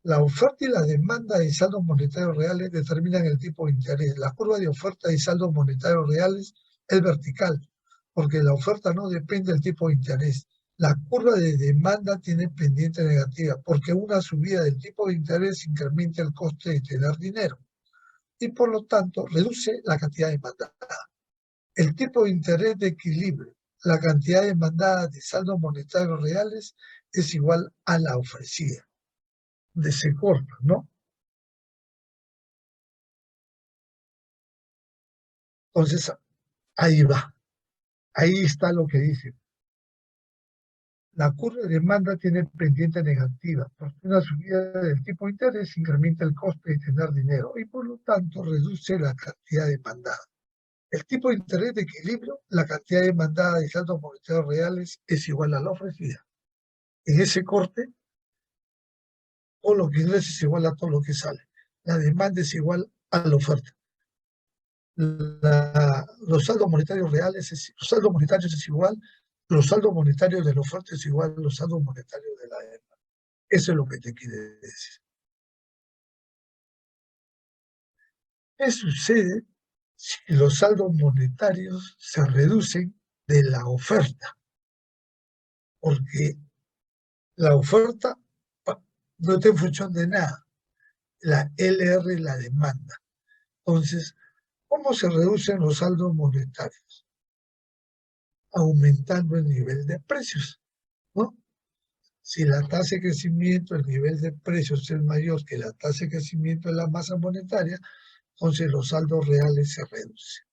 la oferta y la demanda de saldos monetarios reales determinan el tipo de interés. La curva de oferta y saldos monetarios reales es vertical, porque la oferta no depende del tipo de interés. La curva de demanda tiene pendiente negativa, porque una subida del tipo de interés incrementa el coste de tener dinero y por lo tanto reduce la cantidad demandada. El tipo de interés de equilibrio, la cantidad demandada de saldos monetarios reales es igual a la ofrecida. De ese corto, ¿no? Entonces, ahí va. Ahí está lo que dice. La curva de demanda tiene pendiente negativa, porque una subida del tipo de interés incrementa el coste de tener dinero y por lo tanto reduce la cantidad demandada. El tipo de interés de equilibrio, la cantidad demandada de saldos monetarios reales es igual a la ofrecida. En ese corte, todo lo que ingresa es igual a todo lo que sale. La demanda es igual a la oferta. Los saldos monetarios reales, los saldos monetarios es igual, los saldos monetarios de la oferta es igual a los saldos monetarios de la demanda. Eso es lo que te quiere decir. ¿Qué sucede si los saldos monetarios se reducen de la oferta? Porque La oferta no está en función de nada. La LR es la demanda. Entonces, ¿cómo se reducen los saldos monetarios? Aumentando el nivel de precios, ¿no? Si la tasa de crecimiento, el nivel de precios es mayor que la tasa de crecimiento de la masa monetaria, entonces los saldos reales se reducen.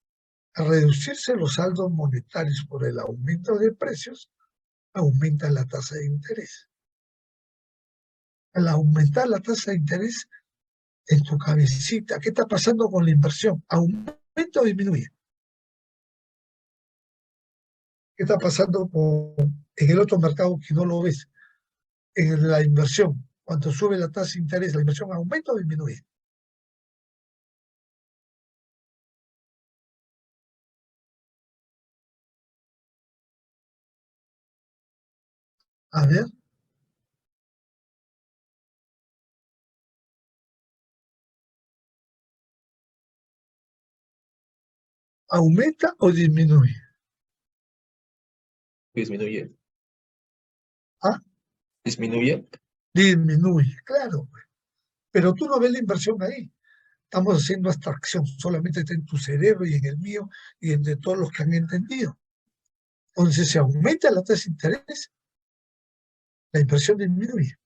Al reducirse los saldos monetarios por el aumento de precios, aumenta la tasa de interés. Al aumentar la tasa de interés, en tu cabecita, ¿qué está pasando con la inversión? ¿Aumenta o disminuye? ¿Qué está pasando en el otro mercado que no lo ves? En la inversión, cuando sube la tasa de interés, ¿la inversión aumenta o disminuye? A ver, ¿aumenta o disminuye? Disminuye. Ah, Disminuye. disminuye, claro. Pero tú no ves la inversión ahí. Estamos haciendo abstracción, solamente está en tu cerebro y en el mío y entre todos los que han entendido. Entonces, si aumenta la tasa de interés, la inversión disminuye.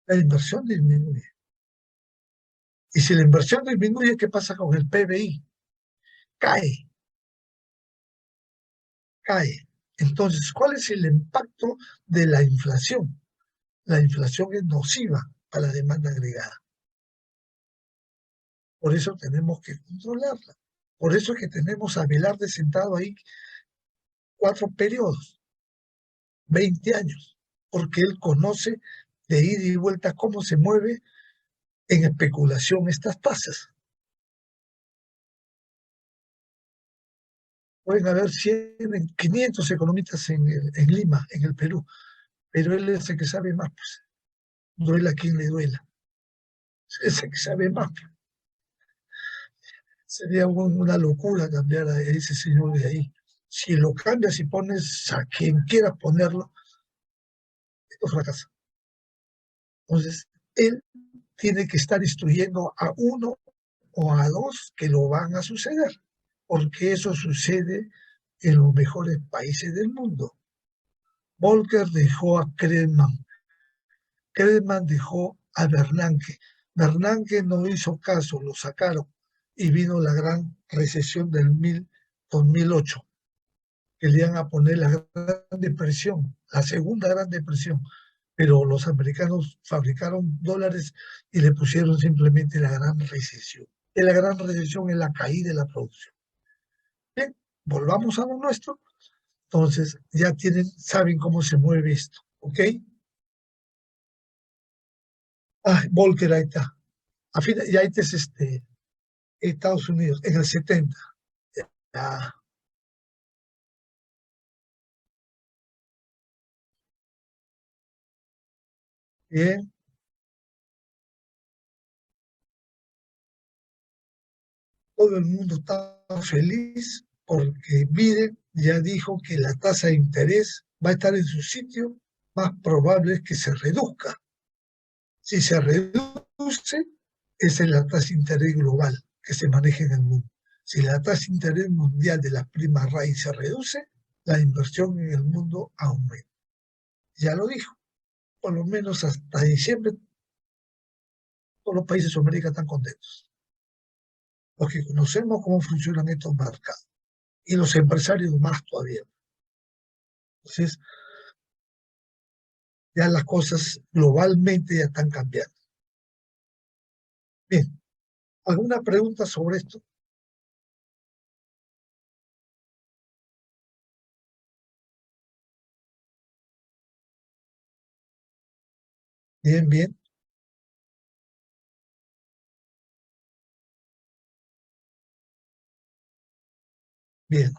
La inversión disminuye. Y si la inversión disminuye, ¿qué pasa con el PBI? Cae, cae. Entonces, ¿cuál es el impacto de la inflación? La inflación es nociva a la demanda agregada. Por eso tenemos que controlarla. Por eso es que tenemos a Velarde sentado ahí 4 periodos, 20 años, porque él conoce de ida y vuelta cómo se mueve en especulación estas tasas. Pueden haber 100, 500 economistas en Lima, en el Perú, pero él es el que sabe más, pues. Duela a quien le duela. Es el que sabe más. Sería una locura cambiar a ese señor de ahí. Si lo cambias y pones a quien quieras ponerlo, esto fracasa. Entonces, él tiene que estar instruyendo a uno o a dos que lo van a suceder, porque eso sucede en los mejores países del mundo. Volcker dejó a Kretschmann, Kretschmann dejó a Bernanke. Bernanke no hizo caso, lo sacaron y vino la gran recesión del 2008, que le iban a poner la gran depresión, la segunda gran depresión, pero los americanos fabricaron dólares y le pusieron simplemente la gran recesión. Y la gran recesión es la caída de la producción. Bien, volvamos a lo nuestro. Entonces, ya saben cómo se mueve esto, ¿ok? Ah, Volcker, ahí está. Y ahí está Estados Unidos, en el 70. Ah, bien, todo el mundo está feliz porque Biden ya dijo que la tasa de interés va a estar en su sitio, más probable es que se reduzca. Si se reduce, esa es la tasa de interés global que se maneja en el mundo. Si la tasa de interés mundial de las primas raíz se reduce, la inversión en el mundo aumenta. Ya lo dijo, por lo menos hasta diciembre todos los países de Sudamérica están contentos, los que conocemos cómo funcionan estos mercados y los empresarios más todavía. Entonces, ya las cosas globalmente ya están cambiando. Bien, ¿alguna pregunta sobre esto? Bien, bien, bien.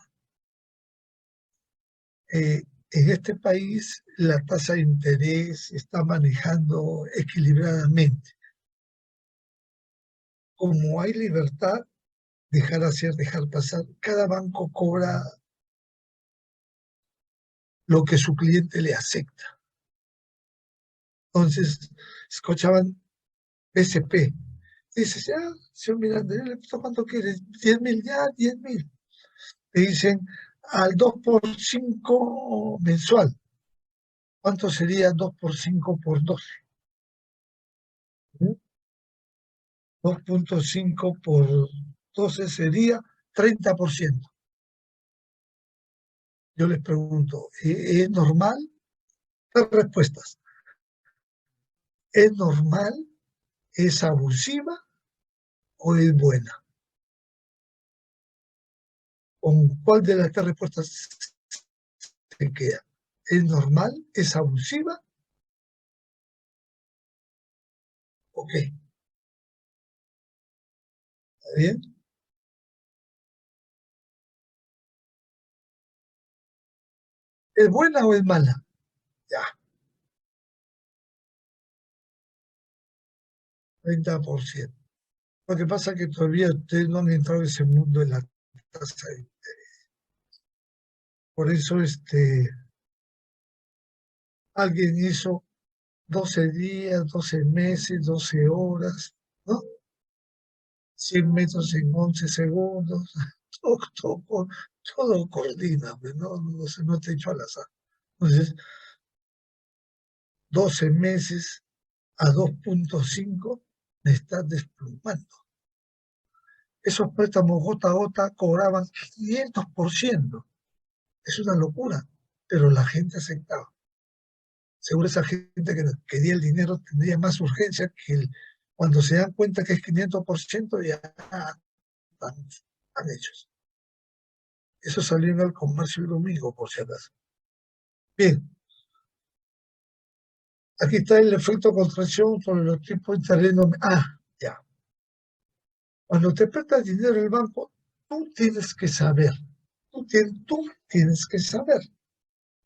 En este país la tasa de interés se está manejando equilibradamente. Como hay libertad, dejar hacer, dejar pasar, cada banco cobra lo que su cliente le acepta. Entonces, escuchaban BCP. Dices, ya, señor Miranda, yo le pregunto cuánto quieres, 10.000, ya, 10.000. Te dicen al 2 por 5 mensual. ¿Cuánto sería 2 por 5 por 12? 2.5 por 12 sería 30%. Yo les pregunto, ¿es normal? Las respuestas. ¿Es normal? ¿Es abusiva o es buena? ¿Con cuál de las tres respuestas se queda? ¿Es normal? ¿Es abusiva? ¿O qué? ¿Está bien? ¿Es buena o es mala? Ya, 30%. Lo que pasa es que todavía ustedes no han entrado en ese mundo de la tasa de interés. Por eso alguien hizo 12 días, 12 meses, 12 horas, ¿no? 100 metros en 11 segundos, todo, todo coordina, pues, no está hecho al azar. Entonces, 12 meses a 2.5 me estás desplumando. Esos préstamos gota a gota cobraban 500%. Es una locura, pero la gente aceptaba. Seguro esa gente que quería el dinero tendría más urgencia que cuando se dan cuenta que es 500% ya están hechos. Eso salió en el comercio el domingo, por si acaso. Bien, aquí está el efecto contracción sobre los tipos de interés. Ya. Cuando te prestas dinero el banco, tú tienes que saber. Tú tienes que saber.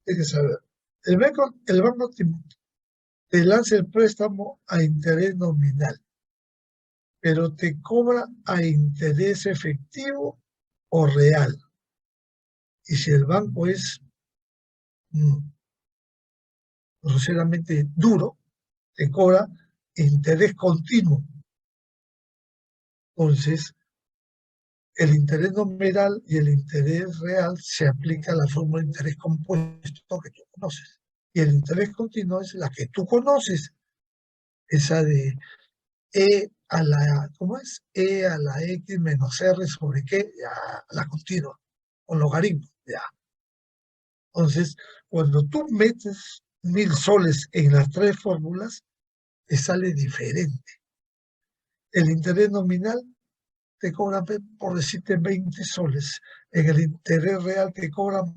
Tienes que saber. El banco te lanza el préstamo a interés nominal, pero te cobra a interés efectivo o real. Y si el banco es groseramente duro, te cobra interés continuo. Entonces, el interés nominal y el interés real se aplica a la fórmula de interés compuesto que tú conoces. Y el interés continuo es la que tú conoces, esa de ¿cómo es? E a la X menos R sobre qué, ya, la continua, con logaritmo, ya. Entonces, cuando tú metes 1.000 soles en las tres fórmulas, te sale diferente. El interés nominal te cobran, por decirte, 20 soles. En el interés real te cobran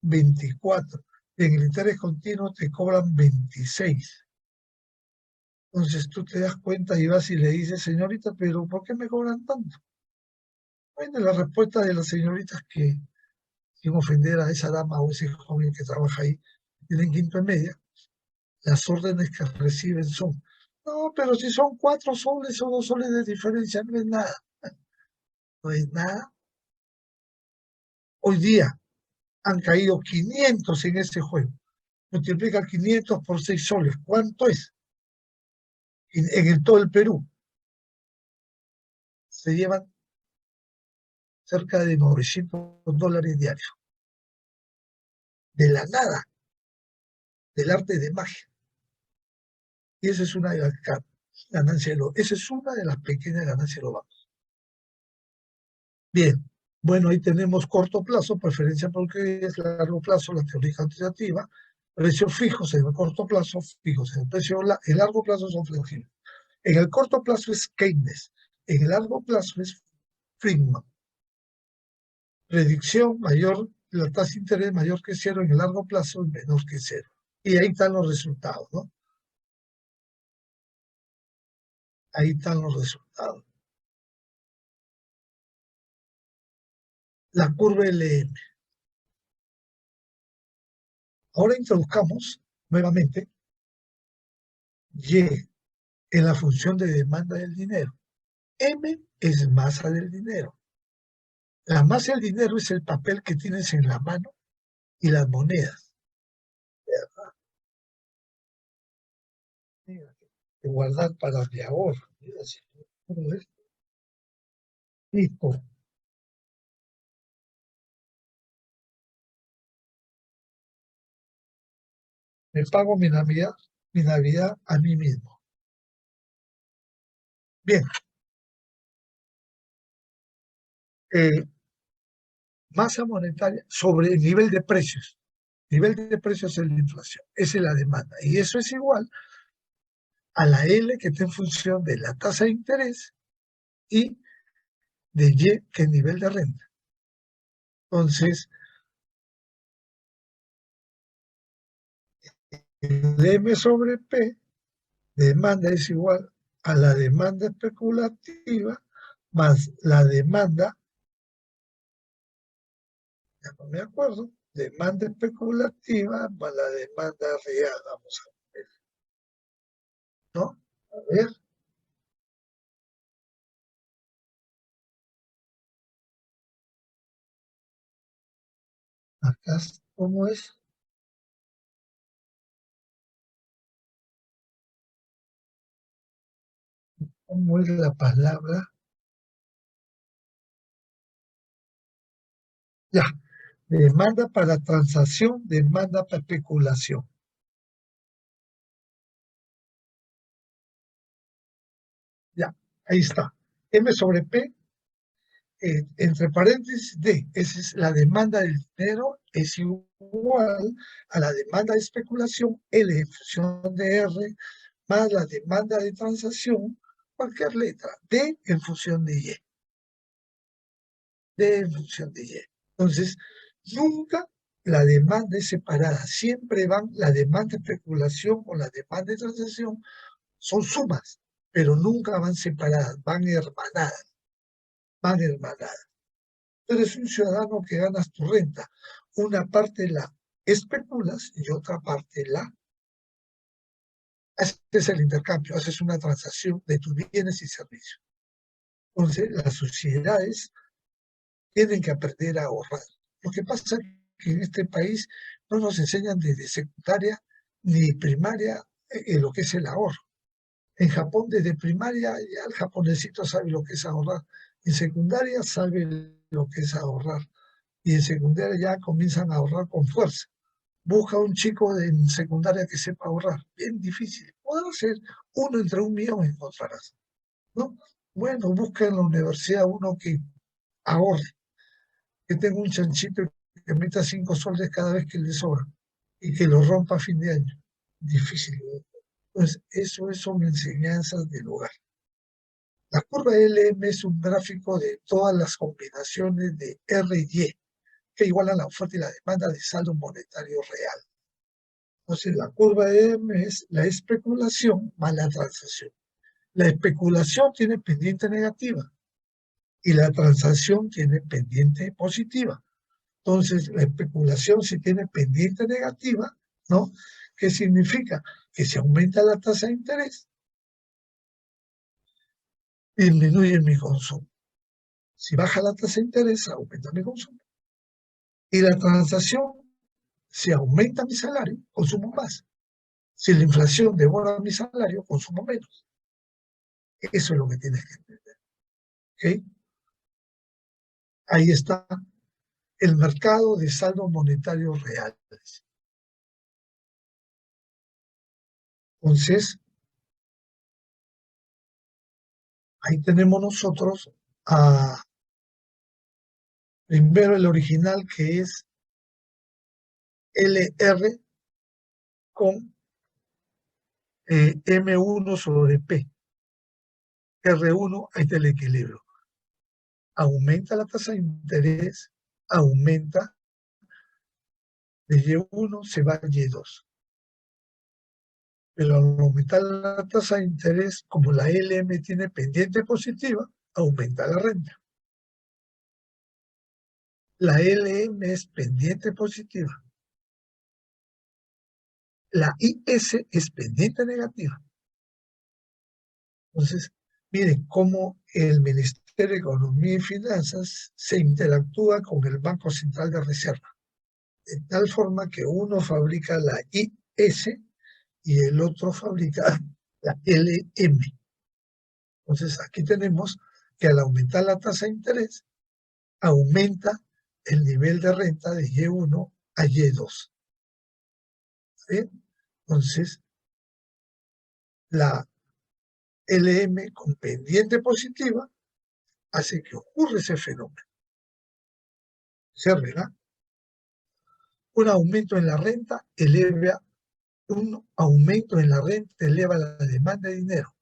24. Y en el interés continuo te cobran 26. Entonces tú te das cuenta y vas y le dices, señorita, pero ¿por qué me cobran tanto? Bueno, la respuesta de las señoritas que, sin ofender a esa dama o ese joven que trabaja ahí, tienen quinto en media, las órdenes que reciben son, no, pero si son 4 soles o 2 soles de diferencia, no es nada. No es nada. Hoy día han caído 500 en ese juego. Multiplica 500 por 6 soles. ¿Cuánto es? En todo el Perú se llevan cerca de $900 diarios. De la nada, del arte de magia. Y esa es una de las ganancias esa es una de las pequeñas ganancias de los bancos. Bien, bueno, ahí tenemos corto plazo, preferencia porque es largo plazo, la teoría cuantitativa, precios fijos en el corto plazo, fijos en el precio, en largo plazo son flexibles. En el corto plazo es Keynes, en el largo plazo es Friedman. Predicción mayor, la tasa de interés mayor que cero, en el largo plazo es menor que cero. Y ahí están los resultados, ¿no? Ahí están los resultados. La curva LM. Ahora introduzcamos nuevamente Y en la función de demanda del dinero. M es masa del dinero. La masa del dinero es el papel que tienes en la mano y las monedas. Mira, que guardar para mi ahorro. Mira, si yo todo esto, listo. Me pago mi Navidad a mí mismo. Bien, eh, masa monetaria sobre el nivel de precios. Nivel de precios es la inflación, esa es la demanda. Y eso es igual a la L que está en función de la tasa de interés y de Y que es nivel de renta. Entonces, el M sobre P, demanda es igual a la demanda especulativa más la demanda, ya no me acuerdo, demanda especulativa más la demanda real. Vamos a ver, ¿no? A ver, acá, ¿cómo es? ¿Cómo es la palabra? Ya, demanda para transacción, demanda para especulación. Ya, ahí está. M sobre P, entre paréntesis D, esa es la demanda del dinero, es igual a la demanda de especulación, L en función de R, más la demanda de transacción, cualquier letra, D en función de Y. D en función de Y. Entonces, nunca la demanda es separada, siempre van la demanda de especulación o la demanda de transacción, son sumas, pero nunca van separadas, van hermanadas. Tú eres un ciudadano que ganas tu renta, una parte la especulas y otra parte la haces el intercambio, haces una transacción de tus bienes y servicios. Entonces, las sociedades tienen que aprender a ahorrar. Lo que pasa es que en este país no nos enseñan desde secundaria ni primaria lo que es el ahorro. En Japón, desde primaria, ya el japonesito sabe lo que es ahorrar. En secundaria sabe lo que es ahorrar. Y en secundaria ya comienzan a ahorrar con fuerza. Busca un chico en secundaria que sepa ahorrar. Bien difícil. Puede ser uno entre 1 millón encontrarás, ¿no? Bueno, busca en la universidad uno que ahorre, que tenga un chanchito y que meta 5 soles cada vez que le sobra y que lo rompa a fin de año. Difícil, ¿no? Pues eso son enseñanzas del hogar. La curva LM es un gráfico de todas las combinaciones de R y Y, que igualan la oferta y la demanda de saldo monetario real. Entonces, la curva M es la especulación más la transacción. La especulación tiene pendiente negativa y la transacción tiene pendiente positiva. Entonces, la especulación si tiene pendiente negativa, ¿no? ¿Qué significa? Que si aumenta la tasa de interés, disminuye mi consumo. Si baja la tasa de interés, aumenta mi consumo. Y la transacción, si aumenta mi salario, consumo más. Si la inflación devora mi salario, consumo menos. Eso es lo que tienes que entender. ¿Okay? Ahí está el mercado de saldos monetarios reales. Entonces, ahí tenemos nosotros primero el original que es LR con M1 sobre P. R1, ahí está el equilibrio. Aumenta la tasa de interés, aumenta de Y1 se va a Y2. Pero al aumentar la tasa de interés, como la LM tiene pendiente positiva, aumenta la renta. La LM es pendiente positiva. La IS es pendiente negativa. Entonces, miren cómo el Ministerio de Economía y Finanzas se interactúa con el Banco Central de Reserva, de tal forma que uno fabrica la IS y el otro fabrica la LM. Entonces, aquí tenemos que al aumentar la tasa de interés, aumenta el nivel de renta de Y1 a Y2. ¿Está bien? Entonces, la LM con pendiente positiva hace que ocurra ese fenómeno. Se arregla. Un aumento en la renta eleva la demanda de dinero.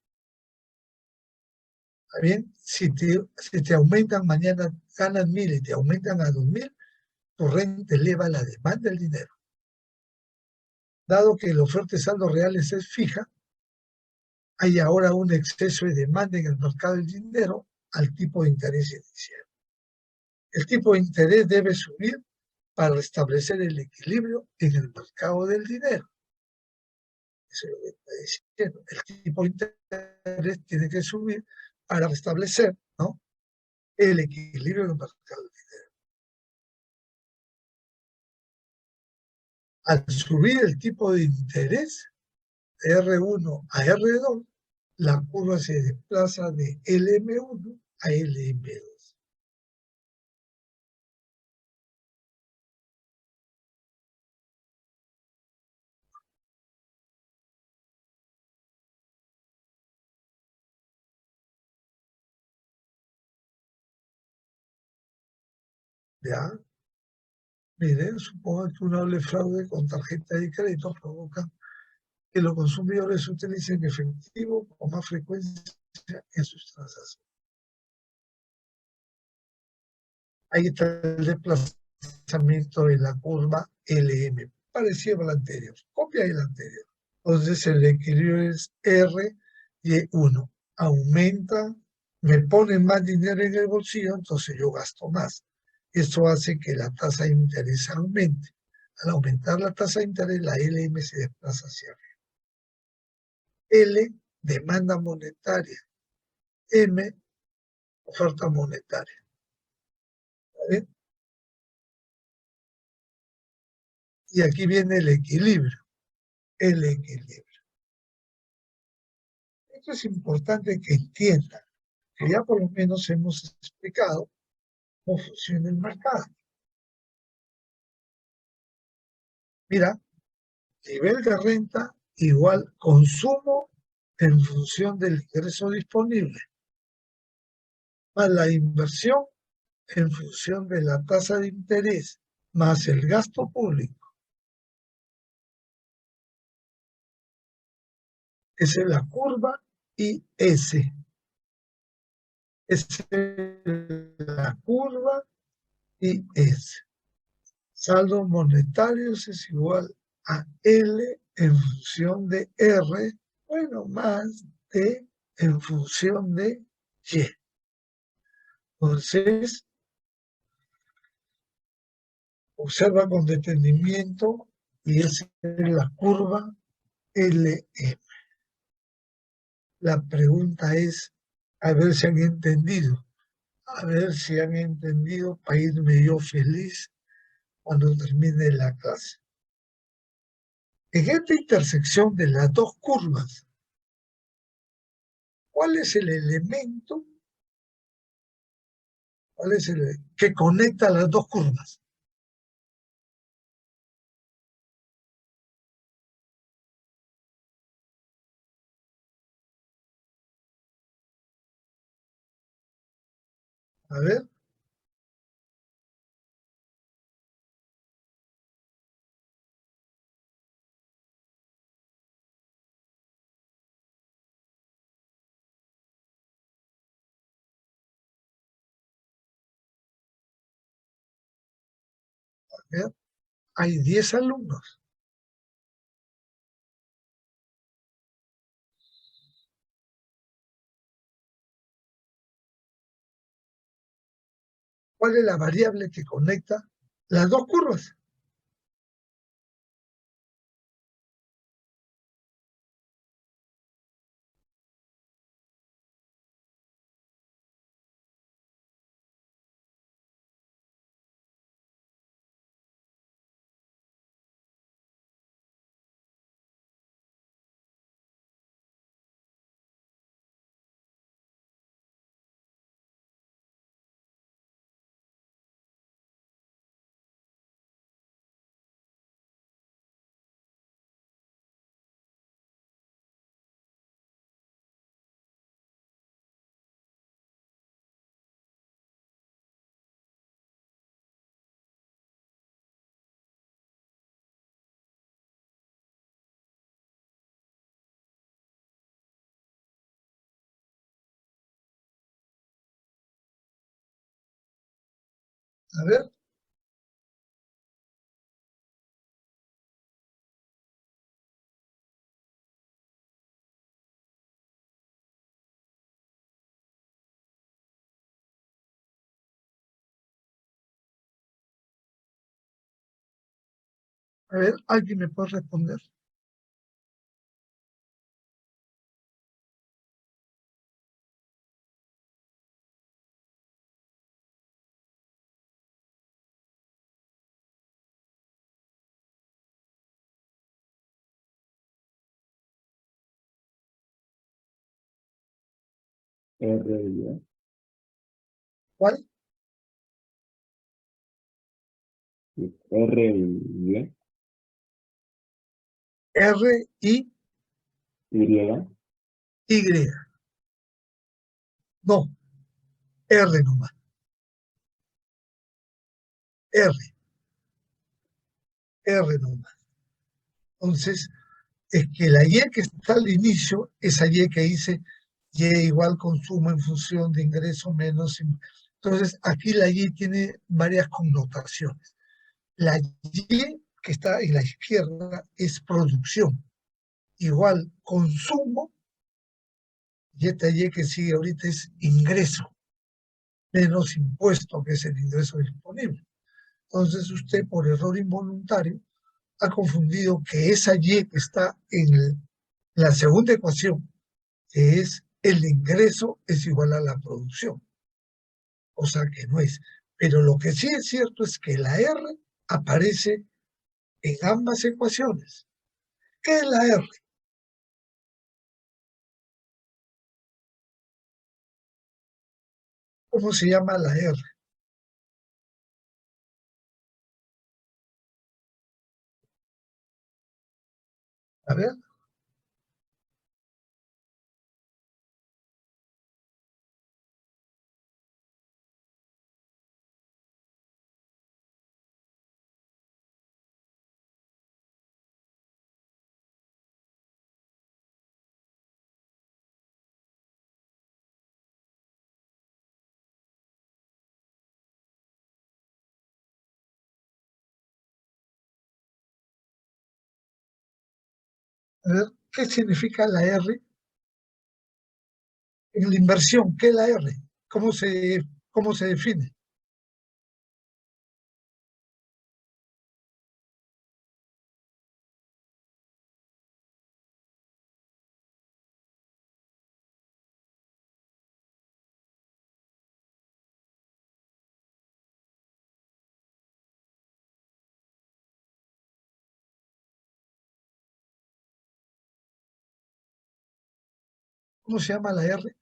¿Está bien? Si te aumentan mañana, ganas 1.000 y te aumentan a 2.000, tu renta eleva la demanda del dinero. Dado que la oferta de saldos reales es fija, hay ahora un exceso de demanda en el mercado del dinero al tipo de interés inicial. El tipo de interés debe subir para restablecer el equilibrio en el mercado del dinero. Eso es lo que está diciendo. El tipo de interés tiene que subir para restablecer, ¿no?, el equilibrio en el mercado del dinero. Al subir el tipo de interés de R1 a R2, la curva se desplaza de LM1 a LM2. ¿Ya? Miren, supongo que un doble fraude con tarjeta de crédito provoca que los consumidores utilicen efectivo con más frecuencia en sus transacciones. Ahí está el desplazamiento de la curva LM, parecido a la anterior, copia de la anterior. Entonces el equilibrio es R y 1. Aumenta, me ponen más dinero en el bolsillo, entonces yo gasto más. Esto hace que la tasa de interés aumente. Al aumentar la tasa de interés, la LM se desplaza hacia arriba. L, demanda monetaria. M, oferta monetaria. ¿Vale? Y aquí viene el equilibrio. El equilibrio. Esto es importante que entiendan, que ya por lo menos hemos explicado cómo funciona el mercado. Mira, nivel de renta igual consumo en función del ingreso disponible, más la inversión en función de la tasa de interés, más el gasto público. Esa es la curva IS. Esa es la curva IS. Saldo monetarios es igual a L en función de R, bueno, más D en función de Y. Entonces, observa con detenimiento y esa es la curva LM. La pregunta es, a ver si han entendido, para irme yo feliz cuando termine la clase. En esta intersección de las dos curvas, ¿cuál es el elemento que conecta las dos curvas? A ver, a ver, hay 10 alumnos. ¿Cuál es la variable que conecta las dos curvas? A ver. A ver, ¿alguien me puede responder? R, ¿Cuál? R, Y, R-I-Y. Y, No, R nomás. R, R nomás. Entonces, es que la Y que está al inicio, esa Y que dice Y igual consumo en función de ingreso menos. Entonces, aquí la Y tiene varias connotaciones. La Y que está en la izquierda es producción, igual consumo, y esta Y que sigue ahorita es ingreso, menos impuesto, que es el ingreso disponible. Entonces, usted por error involuntario ha confundido que esa Y que está en la segunda ecuación, que es el ingreso, es igual a la producción, o sea que no es. Pero lo que sí es cierto es que la R aparece en ambas ecuaciones. ¿Qué es la R? ¿Cómo se llama la R? A ver, a ver, ¿qué significa la R? En la inversión, ¿qué es la R? ¿Cómo se define? ¿Cómo se llama la R?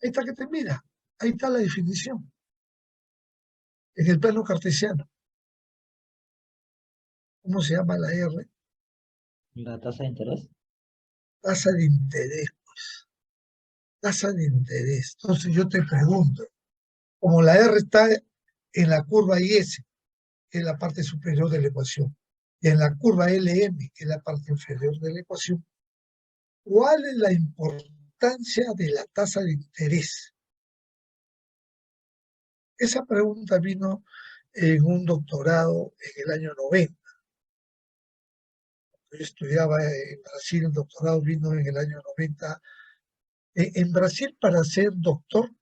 Ahí está que te mira, ahí está la definición, en el plano cartesiano. ¿Cómo se llama la R? La tasa de interés. Tasa de interés, tasa de interés. Entonces yo te pregunto, como la R está en la curva IS, que es la parte superior de la ecuación, y en la curva LM, que es la parte inferior de la ecuación, ¿cuál es la importancia de la tasa de interés? Esa pregunta vino en un doctorado en el año 90. Yo estudiaba en Brasil, el doctorado vino en el año 90. En Brasil, para ser doctor,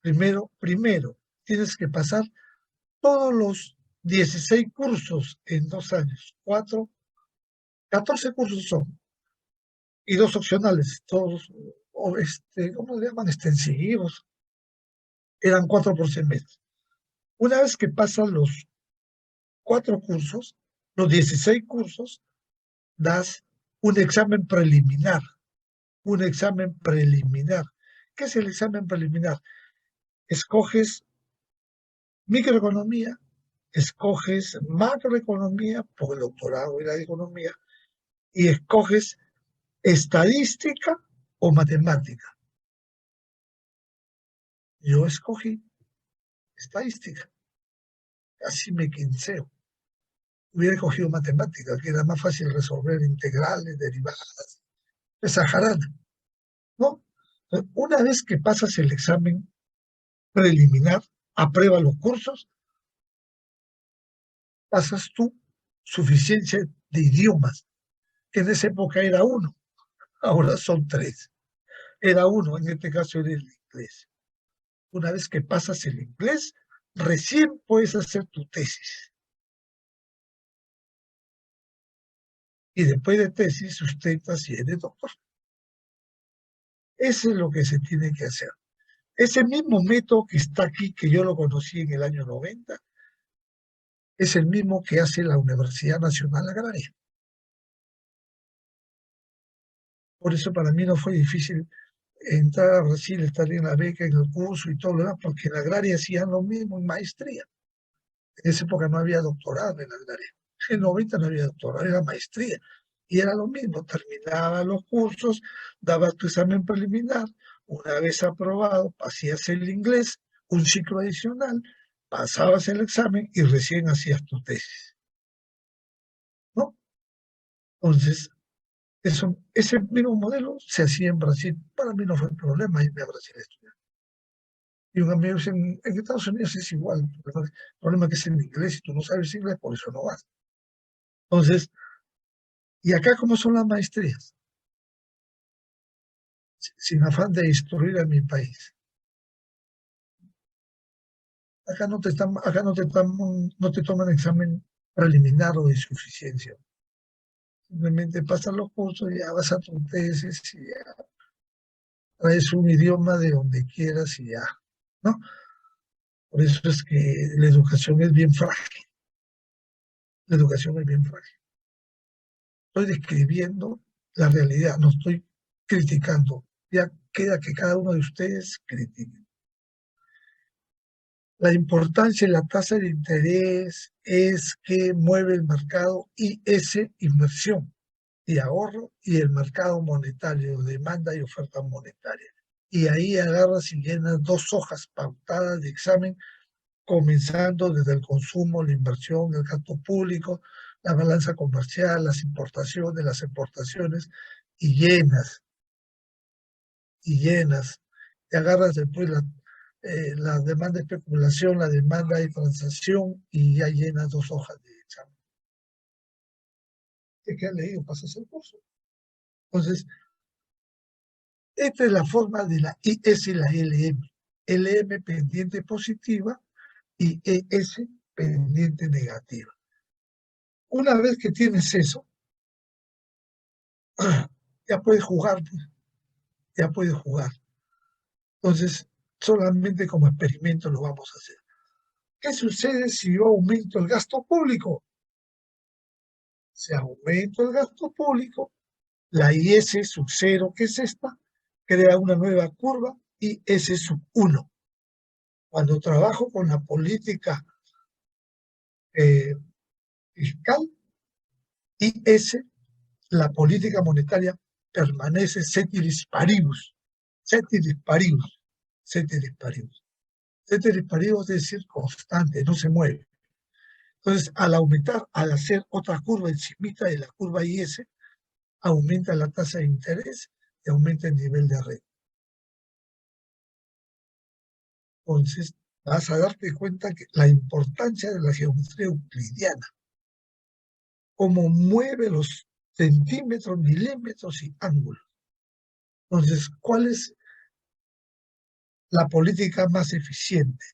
primero, tienes que pasar todos los 16 cursos en 2 años, 14 cursos son, y 2 opcionales, todos, ¿cómo le llaman? Extensivos, eran 4 por semestre. Una vez que pasan los 4 cursos, los 16 cursos, das un examen preliminar, un examen preliminar. ¿Qué es el examen preliminar? Escoges microeconomía, escoges macroeconomía, por el doctorado era de economía, y escoges estadística o matemática. Yo escogí estadística, casi me quinceo. Hubiera escogido matemática, que era más fácil resolver integrales, derivadas, esa jarana, ¿no? Una vez que pasas el examen preliminar, aprueba los cursos, pasas tu suficiencia de idiomas, que en esa época era 1, ahora son 3. Era 1, en este caso era el inglés. Una vez que pasas el inglés, recién puedes hacer tu tesis. Y después de tesis, sustentas y eres doctor. Eso es lo que se tiene que hacer. Ese mismo método que está aquí, que yo lo conocí en el año 90, es el mismo que hace la Universidad Nacional Agraria. Por eso para mí no fue difícil entrar a Brasil, estar en la beca, en el curso y todo lo demás, porque en la agraria hacían lo mismo en maestría. En esa época no había doctorado en la agraria. En 90 no había doctorado, era maestría. Y era lo mismo, terminaba los cursos, dabas tu examen preliminar, una vez aprobado, hacías el inglés, un ciclo adicional, pasabas el examen y recién hacías tu tesis, ¿no? Entonces, ese mismo modelo se hacía en Brasil. Para mí no fue problema irme a Brasil a estudiar. Y un amigo dice, en Estados Unidos es igual, el problema que es en inglés, y tú no sabes inglés, por eso no vas. Entonces, ¿y acá cómo son las maestrías? Sin afán de destruir a mi país. Acá no te toman examen preliminar o de suficiencia. Simplemente pasan los cursos y ya vas a tu tesis y ya traes un idioma de donde quieras y ya, ¿no? Por eso es que la educación es bien frágil. La educación es bien frágil. Estoy describiendo la realidad, no estoy criticando. Ya queda que cada uno de ustedes critique. La importancia de la tasa de interés es que mueve el mercado y esa inversión y ahorro y el mercado monetario, demanda y oferta monetaria. Y ahí agarras y llenas 2 hojas pautadas de examen, comenzando desde el consumo, la inversión, el gasto público, la balanza comercial, las importaciones, las exportaciones, y llenas, y llenas. Y agarras después la demanda de especulación, la demanda de transacción, y ya llenas 2 hojas de examen. ¿Qué has leído? Pasas el curso. Entonces, esta es la forma de la IS y la LM. LM pendiente positiva y ES pendiente negativa. Una vez que tienes eso, ya puedes jugar, pues, ya puedes jugar. Entonces, solamente como experimento lo vamos a hacer. ¿Qué sucede si yo aumento el gasto público? Si aumento el gasto público, la IS sub 0, que es esta, crea una nueva curva, IS sub 1. Cuando trabajo con la política fiscal, IS, la política monetaria, permanece ceteris paribus. Ceteris paribus. Ceteris paribus. Ceteris paribus es decir, constante, no se mueve. Entonces, al aumentar, al hacer otra curva encimita de la curva IS, aumenta la tasa de interés y aumenta el nivel de red. Entonces, vas a darte cuenta que la importancia de la geometría euclidiana, cómo mueve los centímetros, milímetros y ángulos. Entonces, ¿cuál es la política más eficiente?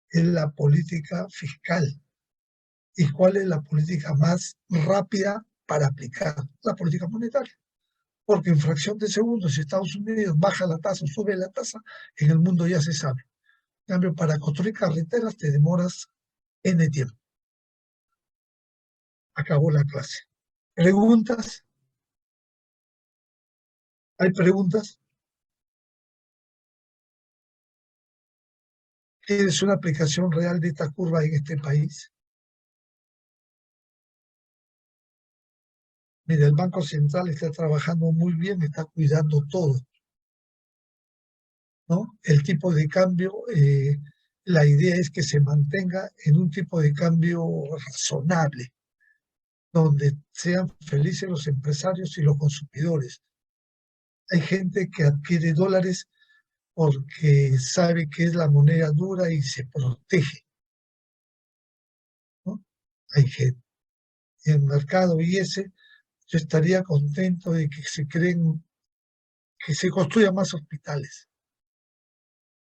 Es la política fiscal. ¿Y cuál es la política más rápida para aplicar? La política monetaria. Porque en fracción de segundos, si Estados Unidos baja la tasa o sube la tasa, en el mundo ya se sabe. En cambio, para construir carreteras te demoras N tiempo. Acabó la clase. ¿Preguntas? ¿Hay preguntas? ¿Quieres una aplicación real de esta curva en este país? Mira, el Banco Central está trabajando muy bien, está cuidando todo, ¿no? El tipo de cambio, la idea es que se mantenga en un tipo de cambio razonable, donde sean felices los empresarios y los consumidores. Hay gente que adquiere dólares porque sabe que es la moneda dura y se protege, ¿no? Hay gente en el mercado yo estaría contento de que que se construyan más hospitales.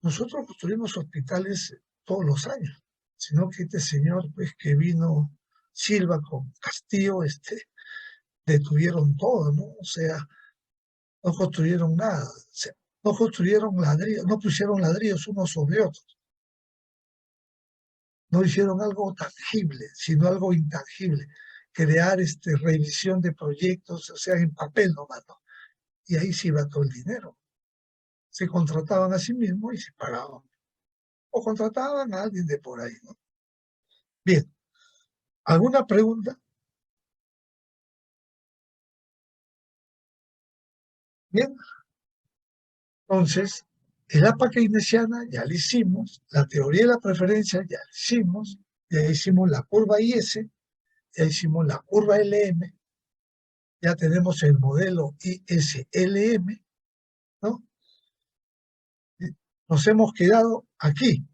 Nosotros construimos hospitales todos los años, sino que este señor, pues, que vino Silva con Castillo, detuvieron todo, ¿no? O sea, no construyeron nada, o sea, no construyeron ladrillos, no pusieron ladrillos unos sobre otros. No hicieron algo tangible, sino algo intangible. Crear revisión de proyectos, o sea, en papel nomás, ¿no? Y ahí se iba todo el dinero. Se contrataban a sí mismos y se pagaban. O contrataban a alguien de por ahí, ¿no? Bien, ¿alguna pregunta? Bien, entonces, el APA keynesiana ya lo hicimos, la teoría de la preferencia ya lo hicimos, ya hicimos la curva IS, ya hicimos la curva LM, ya tenemos el modelo ISLM, ¿no? Nos hemos quedado aquí.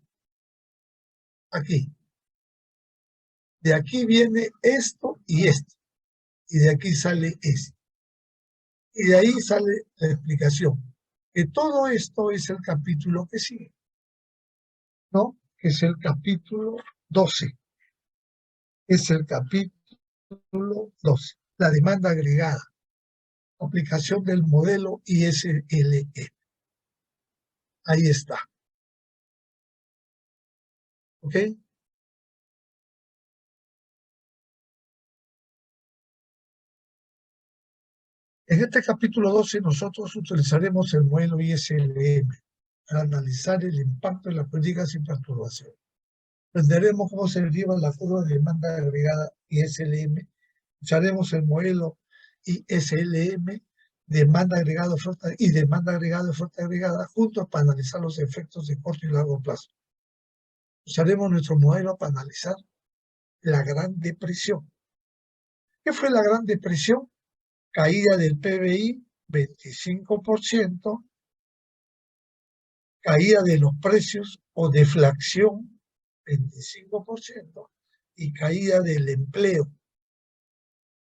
De aquí viene esto y esto. Y de aquí sale esto. Y de ahí sale la explicación. Que todo esto es el capítulo que sigue, ¿no? Que es el capítulo 12. Es el capítulo 12. La demanda agregada. Aplicación del modelo ISLE. Ahí está. ¿Ok? En este capítulo 12 nosotros utilizaremos el modelo ISLM para analizar el impacto de las políticas sin perturbación. Aprenderemos cómo se deriva la curva de demanda agregada ISLM. Usaremos el modelo ISLM, demanda agregada oferta y demanda agregada oferta agregada juntos para analizar los efectos de corto y largo plazo. Usaremos nuestro modelo para analizar la Gran Depresión. ¿Qué fue la Gran Depresión? Caída del PBI 25%, caída de los precios o deflación 25% y caída del empleo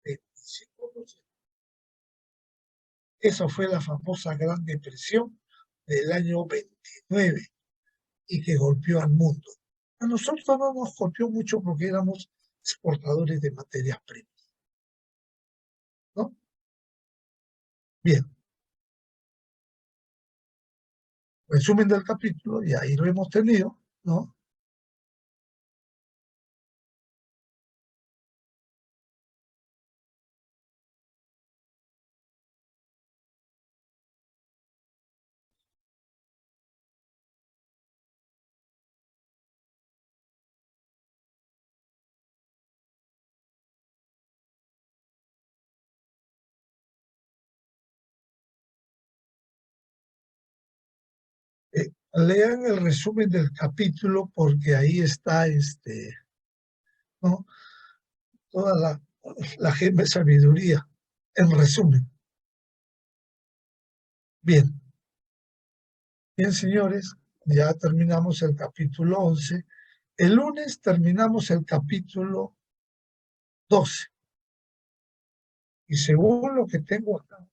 25%. Esa fue la famosa Gran Depresión del año 29 y que golpeó al mundo. A nosotros no nos golpeó mucho porque éramos exportadores de materias primas, ¿no? Bien. Resumen del capítulo, y ahí lo hemos tenido, ¿no? Lean el resumen del capítulo porque ahí está ¿no? Toda la gema de sabiduría, en resumen. Bien. Bien, señores, ya terminamos el capítulo 11. El lunes terminamos el capítulo 12. Y según lo que tengo acá.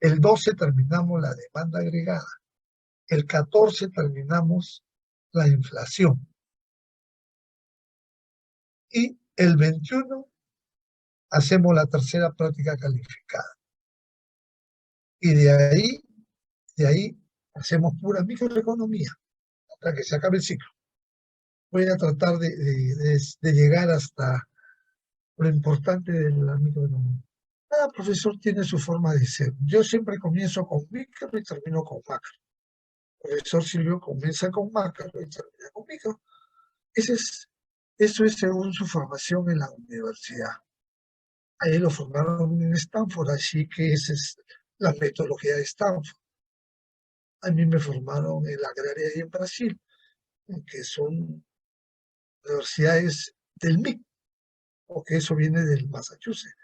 El 12 terminamos la demanda agregada. El 14 terminamos la inflación. Y el 21 hacemos la tercera práctica calificada. Y de ahí hacemos pura microeconomía hasta que se acabe el ciclo. Voy a tratar de llegar hasta lo importante de la microeconomía. Cada profesor tiene su forma de ser. Yo siempre comienzo con micro y termino con macro. El profesor Silvio comienza con macro y termina con micro. Eso es según su formación en la universidad. Ahí lo formaron en Stanford, así que esa es la metodología de Stanford. A mí me formaron en la agraria y en Brasil, que son universidades del MIC, porque eso viene del Massachusetts,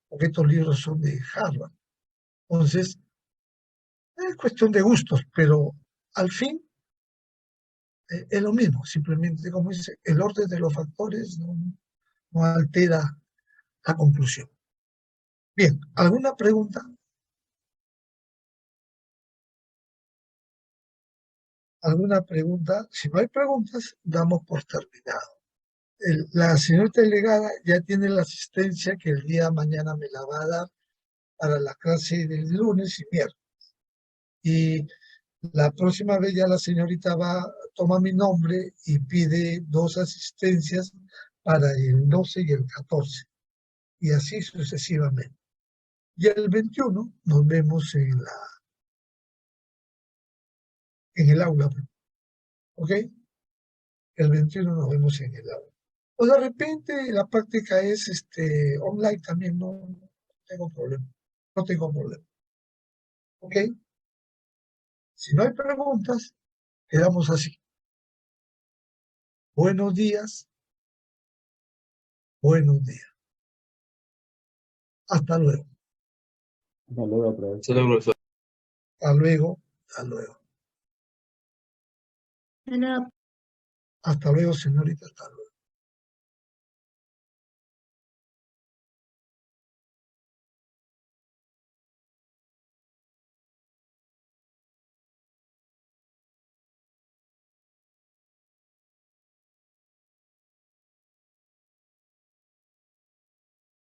porque estos libros son de Harvard. Entonces, es cuestión de gustos, pero al fin es lo mismo, simplemente como dice, el orden de los factores no altera la conclusión. Bien, ¿alguna pregunta? ¿Alguna pregunta? Si no hay preguntas, damos por terminado. La señorita delegada ya tiene la asistencia que el día de mañana me la va a dar para la clase del lunes y miércoles. Y la próxima vez ya la señorita toma mi nombre y pide 2 asistencias para el 12 y el 14. Y así sucesivamente. Y el 21 nos vemos en el aula. ¿Ok? El 21 nos vemos en el aula. O de repente la práctica es online también, no tengo problema. No tengo problema. ¿Ok? Si no hay preguntas, quedamos así. Buenos días. Buenos días. Hasta luego. Hasta luego, profesor. Hasta luego, profesor. Hasta luego. Hasta luego. Hello. Hasta luego, señorita. Hasta luego.